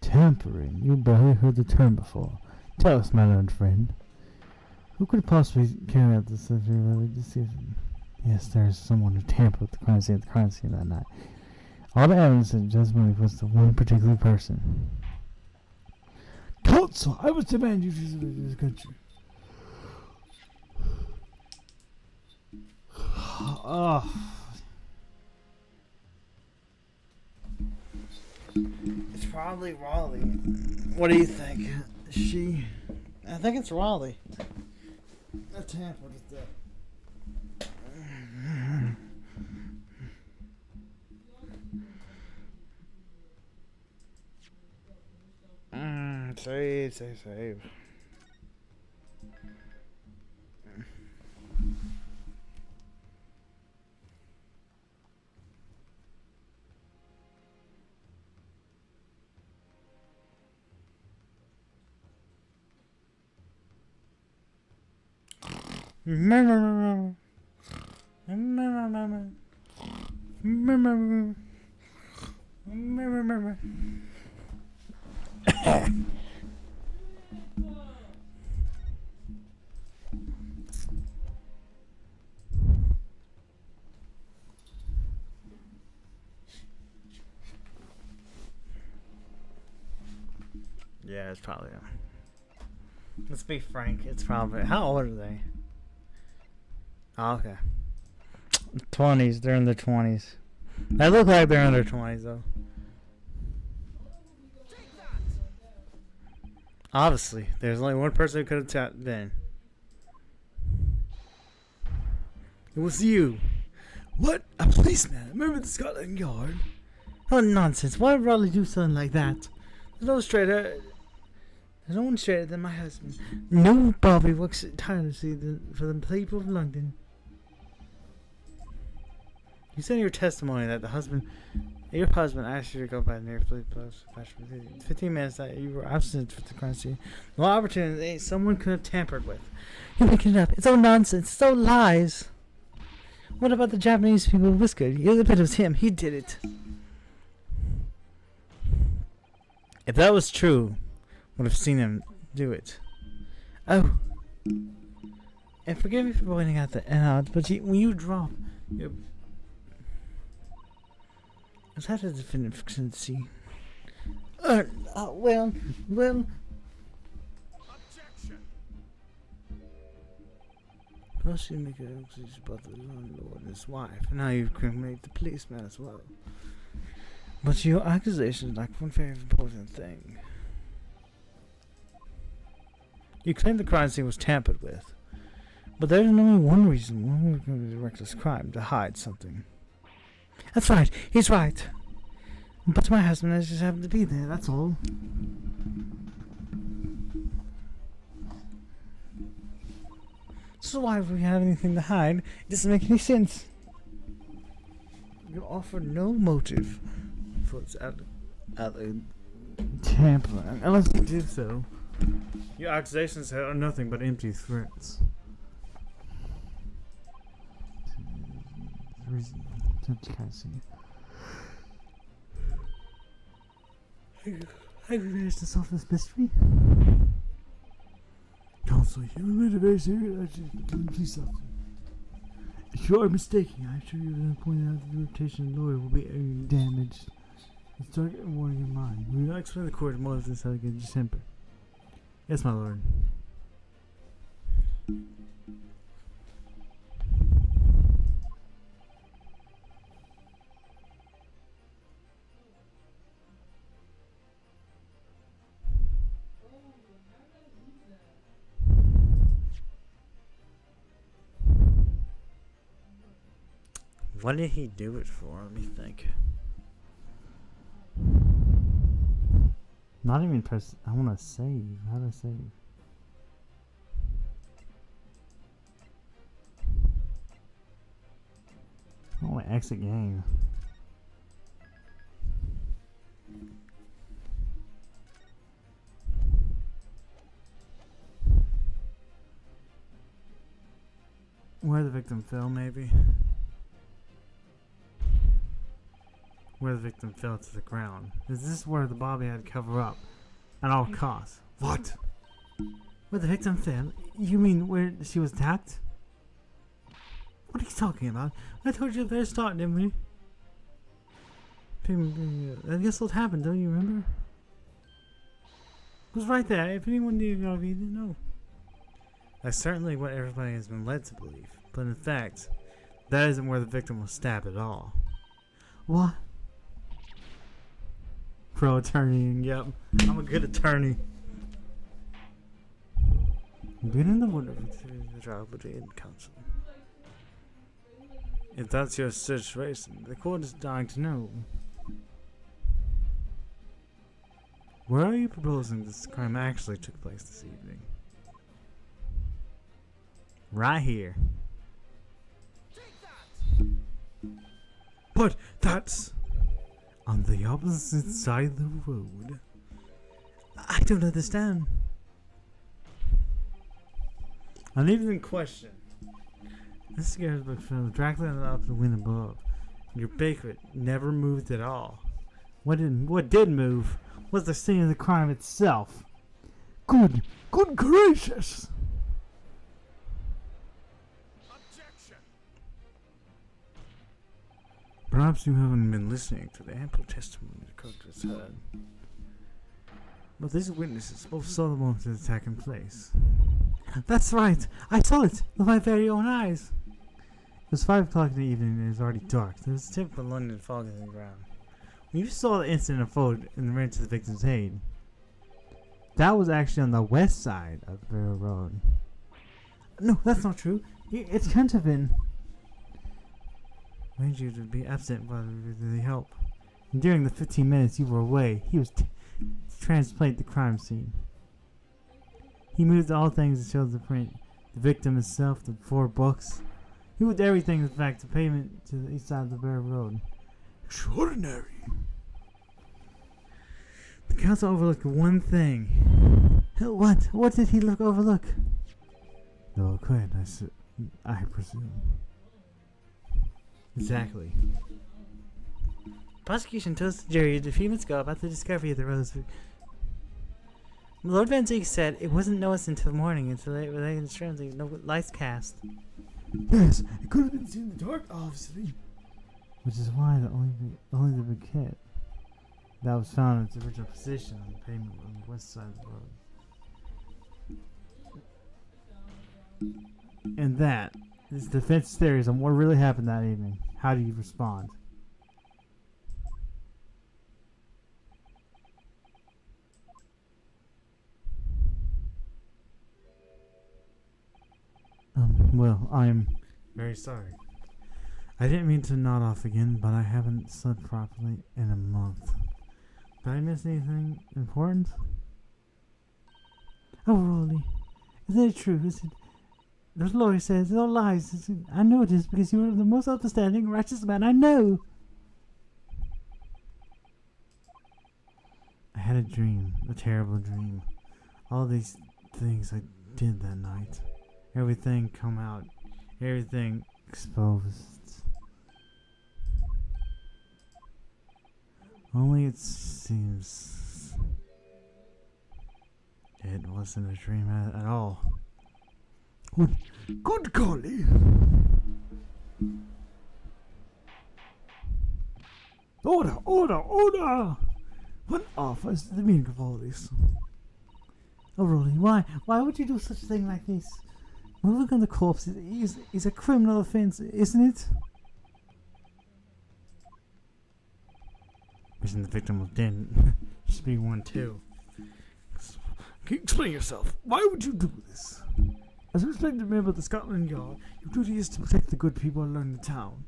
Tampering? You barely heard the term before. Tell us, my learned friend. Who could possibly carry out this decision? Yes, there's someone who tampered with the crime scene that night. All the evidence suggests Malik was the one particular person. Counsel, I must demand you to visit this country. Oh. It's probably Raleigh. What do you think? I think it's Raleigh. That's half. What is that? Save. Yeah, it's probably. Let's be frank. It's probably. How old are they? Oh, okay. 20s. They're in their 20s. They look like they're in their 20s, though. Obviously, there's only one person who could have been. It was you. What? A policeman? Remember the Scotland Yard? Oh, nonsense. Why would Raleigh do something like that? There's no one straighter than my husband. No Bobby works tirelessly for the people of London. You said in your testimony that your husband asked you to go by the nearest police post. 15 minutes that you were absent from the crime scene. No opportunity someone could have tampered with. You're making it up. It's all nonsense. It's all lies. What about the Japanese people with whisker? The other bit was him. He did it. If that was true, would have seen him do it. Oh. And forgive me for pointing out the odds, but when you drop your... Is that a definitive consistency? Well... Objection! Plus you make an accusation about the landlord and his wife, and now you criminate the policeman as well. But your accusation is like one very important thing. You claim the crime scene was tampered with, but there's only one reason why we're going to do a reckless crime, to hide something. That's right, he's right. But my husband has just happened to be there, that's all. So why would we have anything to hide? It doesn't make any sense. You offer no motive for its tampering, unless you did so. Your accusations are nothing but empty threats. Have you managed to solve this mystery? Counsel, you made a very serious police officer. If you are mistaken, I'm sure you're going to point out that your reputation as a lawyer will be damaged. Let's start warning your mind. Will you not explain the court motive this against your temper? Yes, my lord. What did he do it for? Let me think. Not even press. I want to save. How do I save? I want to exit game. Where the victim fell, maybe. Where the victim fell to the ground. Is this where the Bobby had to cover up at all costs? What? Where the victim fell? You mean where she was attacked? What are you talking about? I told you at the very start, didn't we? I guess what happened, don't you remember? It was right there. If anyone needed to know, he didn't know. That's certainly what everybody has been led to believe. But in fact, that isn't where the victim was stabbed at all. What? Pro attorney, yep. I'm a good attorney. Beginning the wonder of the trial between counsel. If that's your situation, the court is dying to know. Where are you proposing this crime actually took place this evening? Right here. But that's on the opposite side of the road. I don't understand. An evening question. This scares book fell directly up the wind above. Your baker never moved at all. What did move was the scene of the crime itself. Good gracious! Objection! Perhaps you haven't been listening to the ample testimony the court has heard. But these witnesses both saw the moment of the attack in place. That's right! I saw it with my very own eyes! It was 5 o'clock in the evening and it was already dark. There was a typical London fog on the ground. When you saw the incident unfold and ran to the victim's aid, that was actually on the west side of the road. No, that's not true. It can't have been. I made you to be absent while the help. And during the 15 minutes you were away, he was transplanted the crime scene. He moved all things that showed the print. The victim himself, the 4 books. He moved everything in fact the pavement to the east side of the bare road. Extraordinary. The counsel overlooked one thing. What? What did he overlook? No acquit, I presume. Exactly. Prosecution tells the jury a few minutes ago about the discovery of the rose. Lord Van Zeke said it wasn't noticed until morning, until they instructed there was no lights cast. Yes, it could have been seen in the dark, obviously. Which is why only the bouquet that was found in its original position on the pavement on the west side of the road. And that is the defense theories on what really happened that evening. How do you respond? Well, I'm very sorry. I didn't mean to nod off again, but I haven't slept properly in a month. Did I miss anything important? Oh, Rolly, isn't it true? The lawyer says it's all lies. I know it is because you are the most understanding, righteous man I know. I had a dream, a terrible dream. All these things I did that night. Everything come out. Everything exposed. Only it seems it wasn't a dream at all. Good golly. Order! What offers the meaning of all this? Oh, Rolly, why would you do such a thing like this? Moving on the corpse is a criminal offense, isn't it? Wishing the victim was dead should be one too. Explain yourself. Why would you do this? As a respected member of the Scotland Yard, your duty is to protect the good people along the town.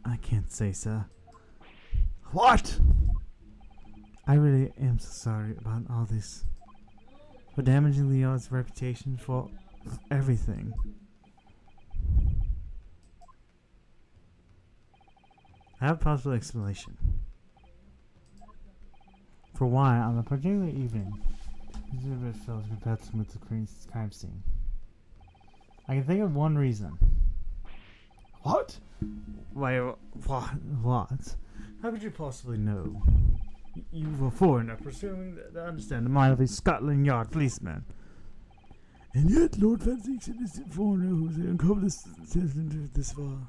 I can't say, sir. What? I really am so sorry about all this. For damaging the Yard's reputation, for everything. I have a possible explanation for why, on a particular evening, the fellows compared to the crime scene. I can think of one reason. What? Why, what? How could you possibly know? You were a foreigner, presuming to understand the mind of a Scotland Yard policeman. And yet, Lord Van Zeke's an innocent foreigner who's uncovered this far.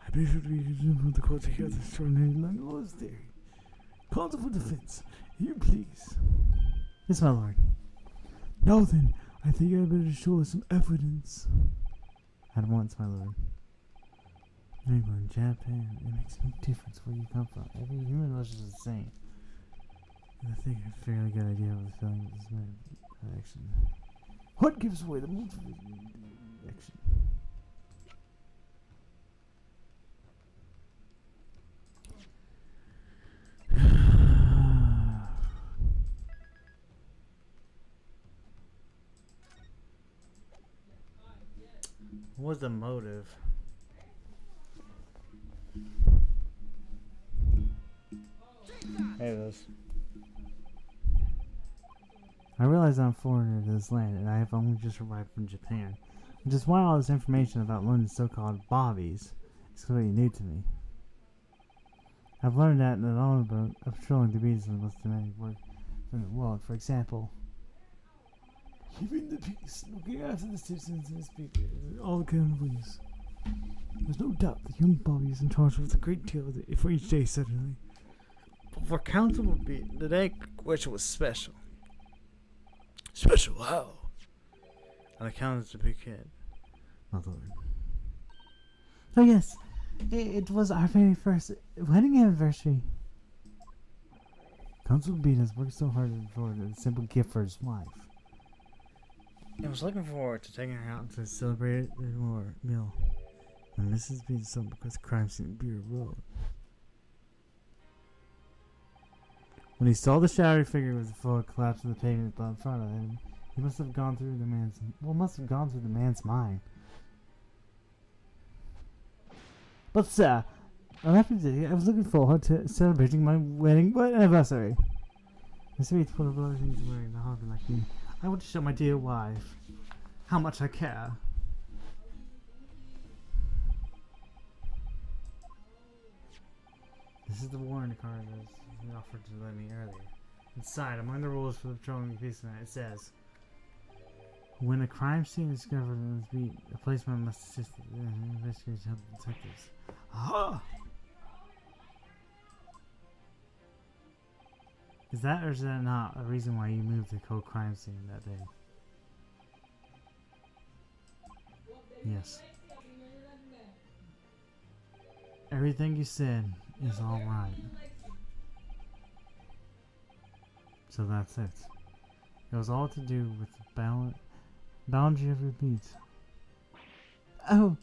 I believe it to be reasonable for the court to hear the extraordinary landlord's theory. Counsel for defense, you please. Yes, my lord. Now then, I think I'd better show us some evidence. At once, my lord. England, Japan, it makes no difference where you come from. Every human race is the same. And I think I have a fairly good idea of the feeling of this man action. What gives away the motive of the action? What was the motive? There it is. I realize I'm a foreigner to this land, and I have only just arrived from Japan, which is why all this information about London's so-called bobbies is completely new to me. I've learned that not only about patrolling the beaches and the most demanding work in the world. For example, Keeping the peace, looking after the citizens and the speakers, all kind of ways. There's no doubt that young Bobby is in charge with a great deal of it for each day, certainly. but for council would be the day question was special. Special, how? On account of the big kid. My lord. Oh yes, it was our very first wedding anniversary. Council Bean has worked so hard for a simple gift for his wife. I was looking forward to taking her out to celebrate the meal. And Mrs. Bean so because crime scene Beer Road. When he saw the shadowy figure with the full collapse of the pavement in front of him, he must have gone through the man's mind. But sir, I was looking forward to celebrating my wedding anniversary. The sweet full of blessings wearing the husband like me. I want to show my dear wife how much I care. This is the warrant card that was offered to let me earlier. Inside, among the rules for patrolling the peace tonight, it says, when a crime scene is discovered on this beat, a policeman must assist the investigators to help the detectives. Aha! Is that or is that not a reason why you moved the cold crime scene that day? Yes. Everything you said is all right. So that's it. It was all to do with the boundary of your beat. Oh!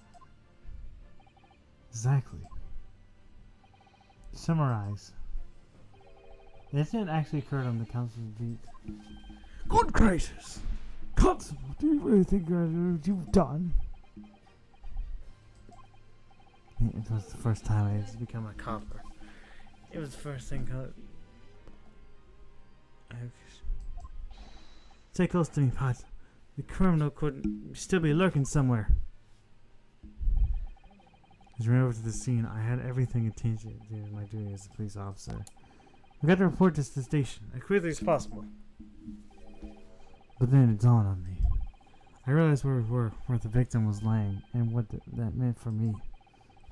Exactly. Summarize. The incident actually occurred on the council's beat. Good gracious! Constable, do you really think you've done? It was the first time I had become a copper. It was the first thing. Stay close to me, Pot. The criminal could still be lurking somewhere. As I ran over to the scene, I had everything attention to my duty as a police officer. I got to report this to the station as quickly as possible. But then it dawned on me. I realized where we were, where the victim was laying, and what that meant for me.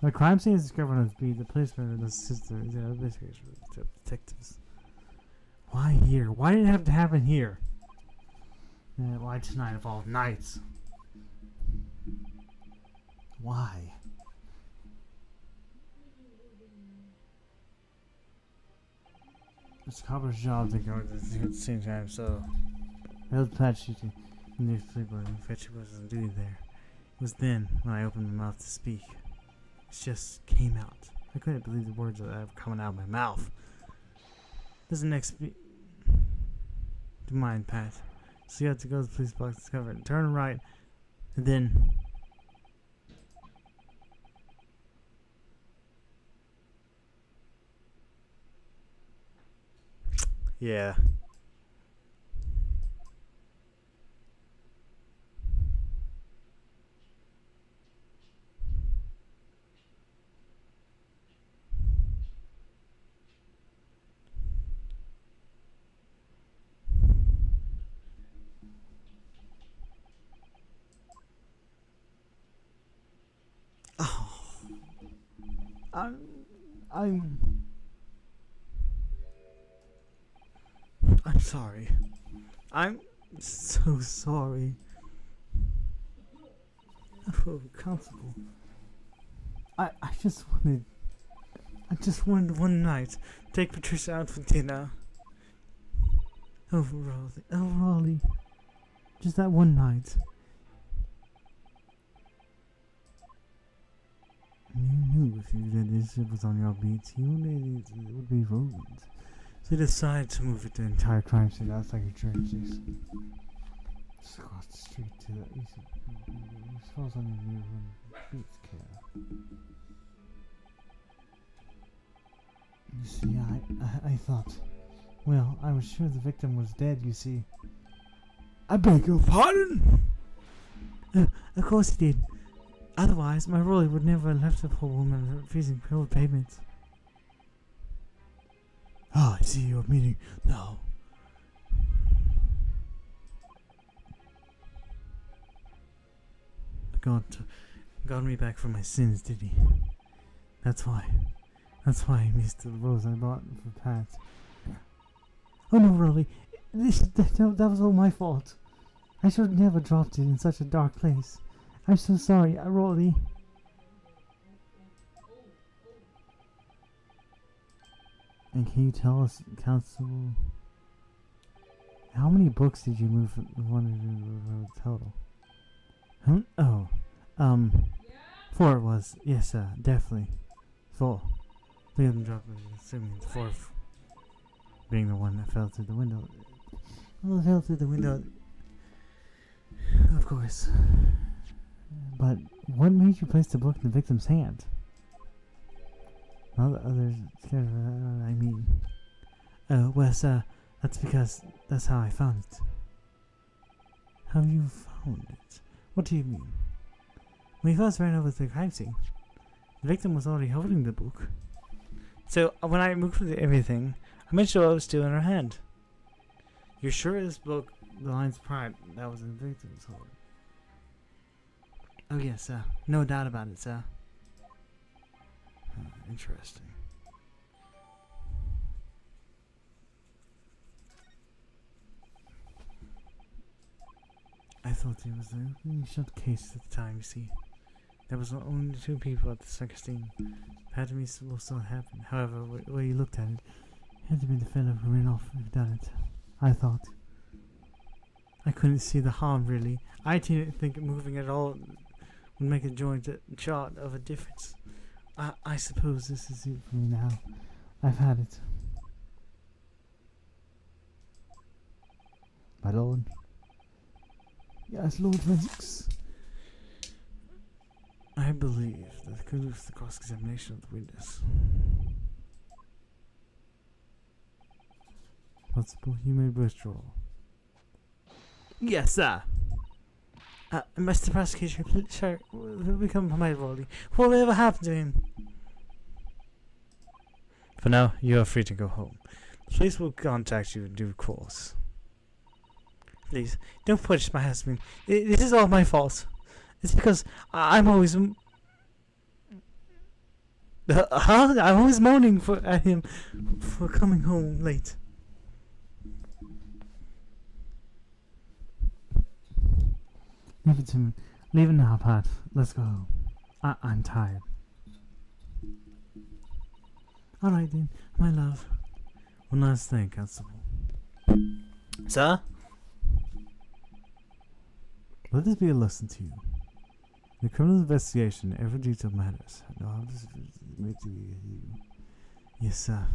When a crime scene is discovered on its beat, the policeman and the sister is the investigators for detectives. Why here? Why did it have to happen here? Why tonight of all nights? Why? It's copper's job to go at the same time, so I was patch shooting in the sleeper and Fetchy was on duty there. It was then when I opened my mouth to speak. It just came out. I couldn't believe the words that were coming out of my mouth. This is the next Do you mind, Pat? So you have to go to the police box, discover it, turn right, and then yeah. I'm sorry. I'm so sorry. Oh, Constable. I just wanted one night to take Patricia out for dinner. Oh, Raleigh. Just that one night. You knew if you did this, it was on your beat. You knew it would be ruined. So you decided to move the entire crime scene outside your church. Just across the street to the east. You suppose on your new beats care. You see, I thought. Well, I was sure the victim was dead, you see. I beg your pardon? Of course he did. Otherwise, my Rolly would never have left a poor woman refusing pill payments. Ah, I see your meaning now. God got me back from my sins, did he? That's why I missed the rose I bought for Pat. Oh no, Rolly, that was all my fault. I should have never dropped it in such a dark place. I'm so sorry, Rolly. And can you tell us, Constable, how many books did you move from total? Oh, 4 it was. Yes, definitely. 4. 3 of them dropped, assuming the 4th being the one that fell through the window. Well, it fell through the window, of course. But what made you place the book in the victim's hand? Well, the others scared of it, I mean. Well, sir, that's because that's how I found it. How you found it? What do you mean? When we first ran over to the crime scene, the victim was already holding the book. So, when I moved everything, I made sure it was still in her hand. You're sure this book, The Lion's Pride, that was in the victim's hold? Oh yes, sir. No doubt about it, sir. Interesting. I thought it was an opening shut case at the time, you see. There was only 2 people at the circus scene. Had to be supposed to happen. However, where you looked at it, it had to be the fellow who ran off who done it. I thought. I couldn't see the harm, really. I didn't think moving at all would make a joint shot of a difference. I suppose this is it for me now. I've had it. My lord. Yes, Lord Venix. I believe that concludes the cross-examination of the witness. Possible, you may withdraw. Yes, sir. Mr. Prosecutor, please, sir, will become my Rolly. What will ever happen to him? For now, you are free to go home. The police will contact you in due course. Please, don't punish my husband. This is all my fault. It's because I'm always... I'm always moaning at him for coming home late. Leave it to me. Leave it now, Pat. Let's go home. I'm tired. Alright then, my love. One last thing, Constable. Sir? Let this be a lesson to you. The criminal investigation, every detail matters. No, I'll just make you. Yes, sir.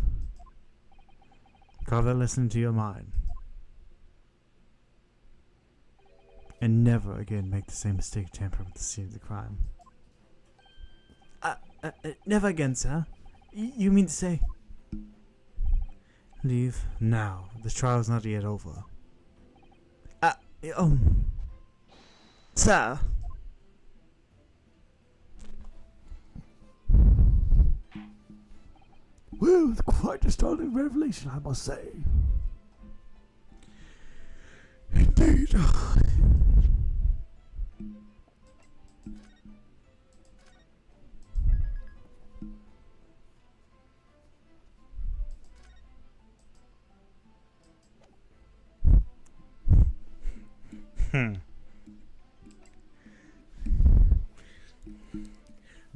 Carve that lesson into your mind. And never again make the same mistake tampering with the scene of the crime. Never again, sir. You mean to say? Leave now. The trial's not yet over. Sir. Well, it's quite a startling revelation, I must say. Indeed. We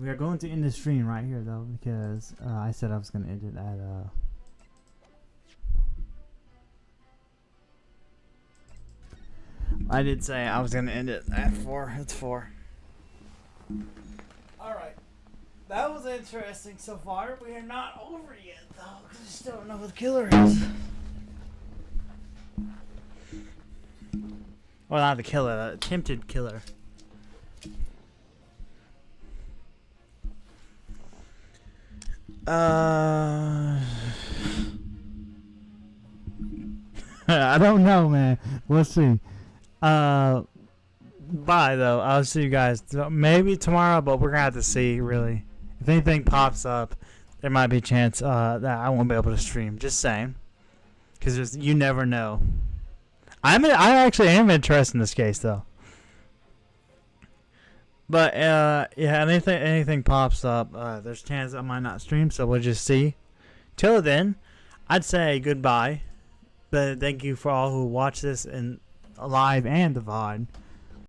are going to end the stream right here though, because I said I was going to end it at I did say I was going to end it at 4. It's 4. Alright. That was interesting so far. We are not over yet though, because we still don't know who the killer is. Well, not the killer, the attempted killer. I don't know, man. We'll see. Bye, though. I'll see you guys maybe tomorrow, but we're gonna have to see. Really, if anything pops up, there might be a chance that I won't be able to stream. Just saying, because you never know. I actually am interested in this case, though. But yeah, anything pops up, there's a chance I might not stream, so we'll just see. Till then, I'd say goodbye. But thank you for all who watch this in live and the VOD.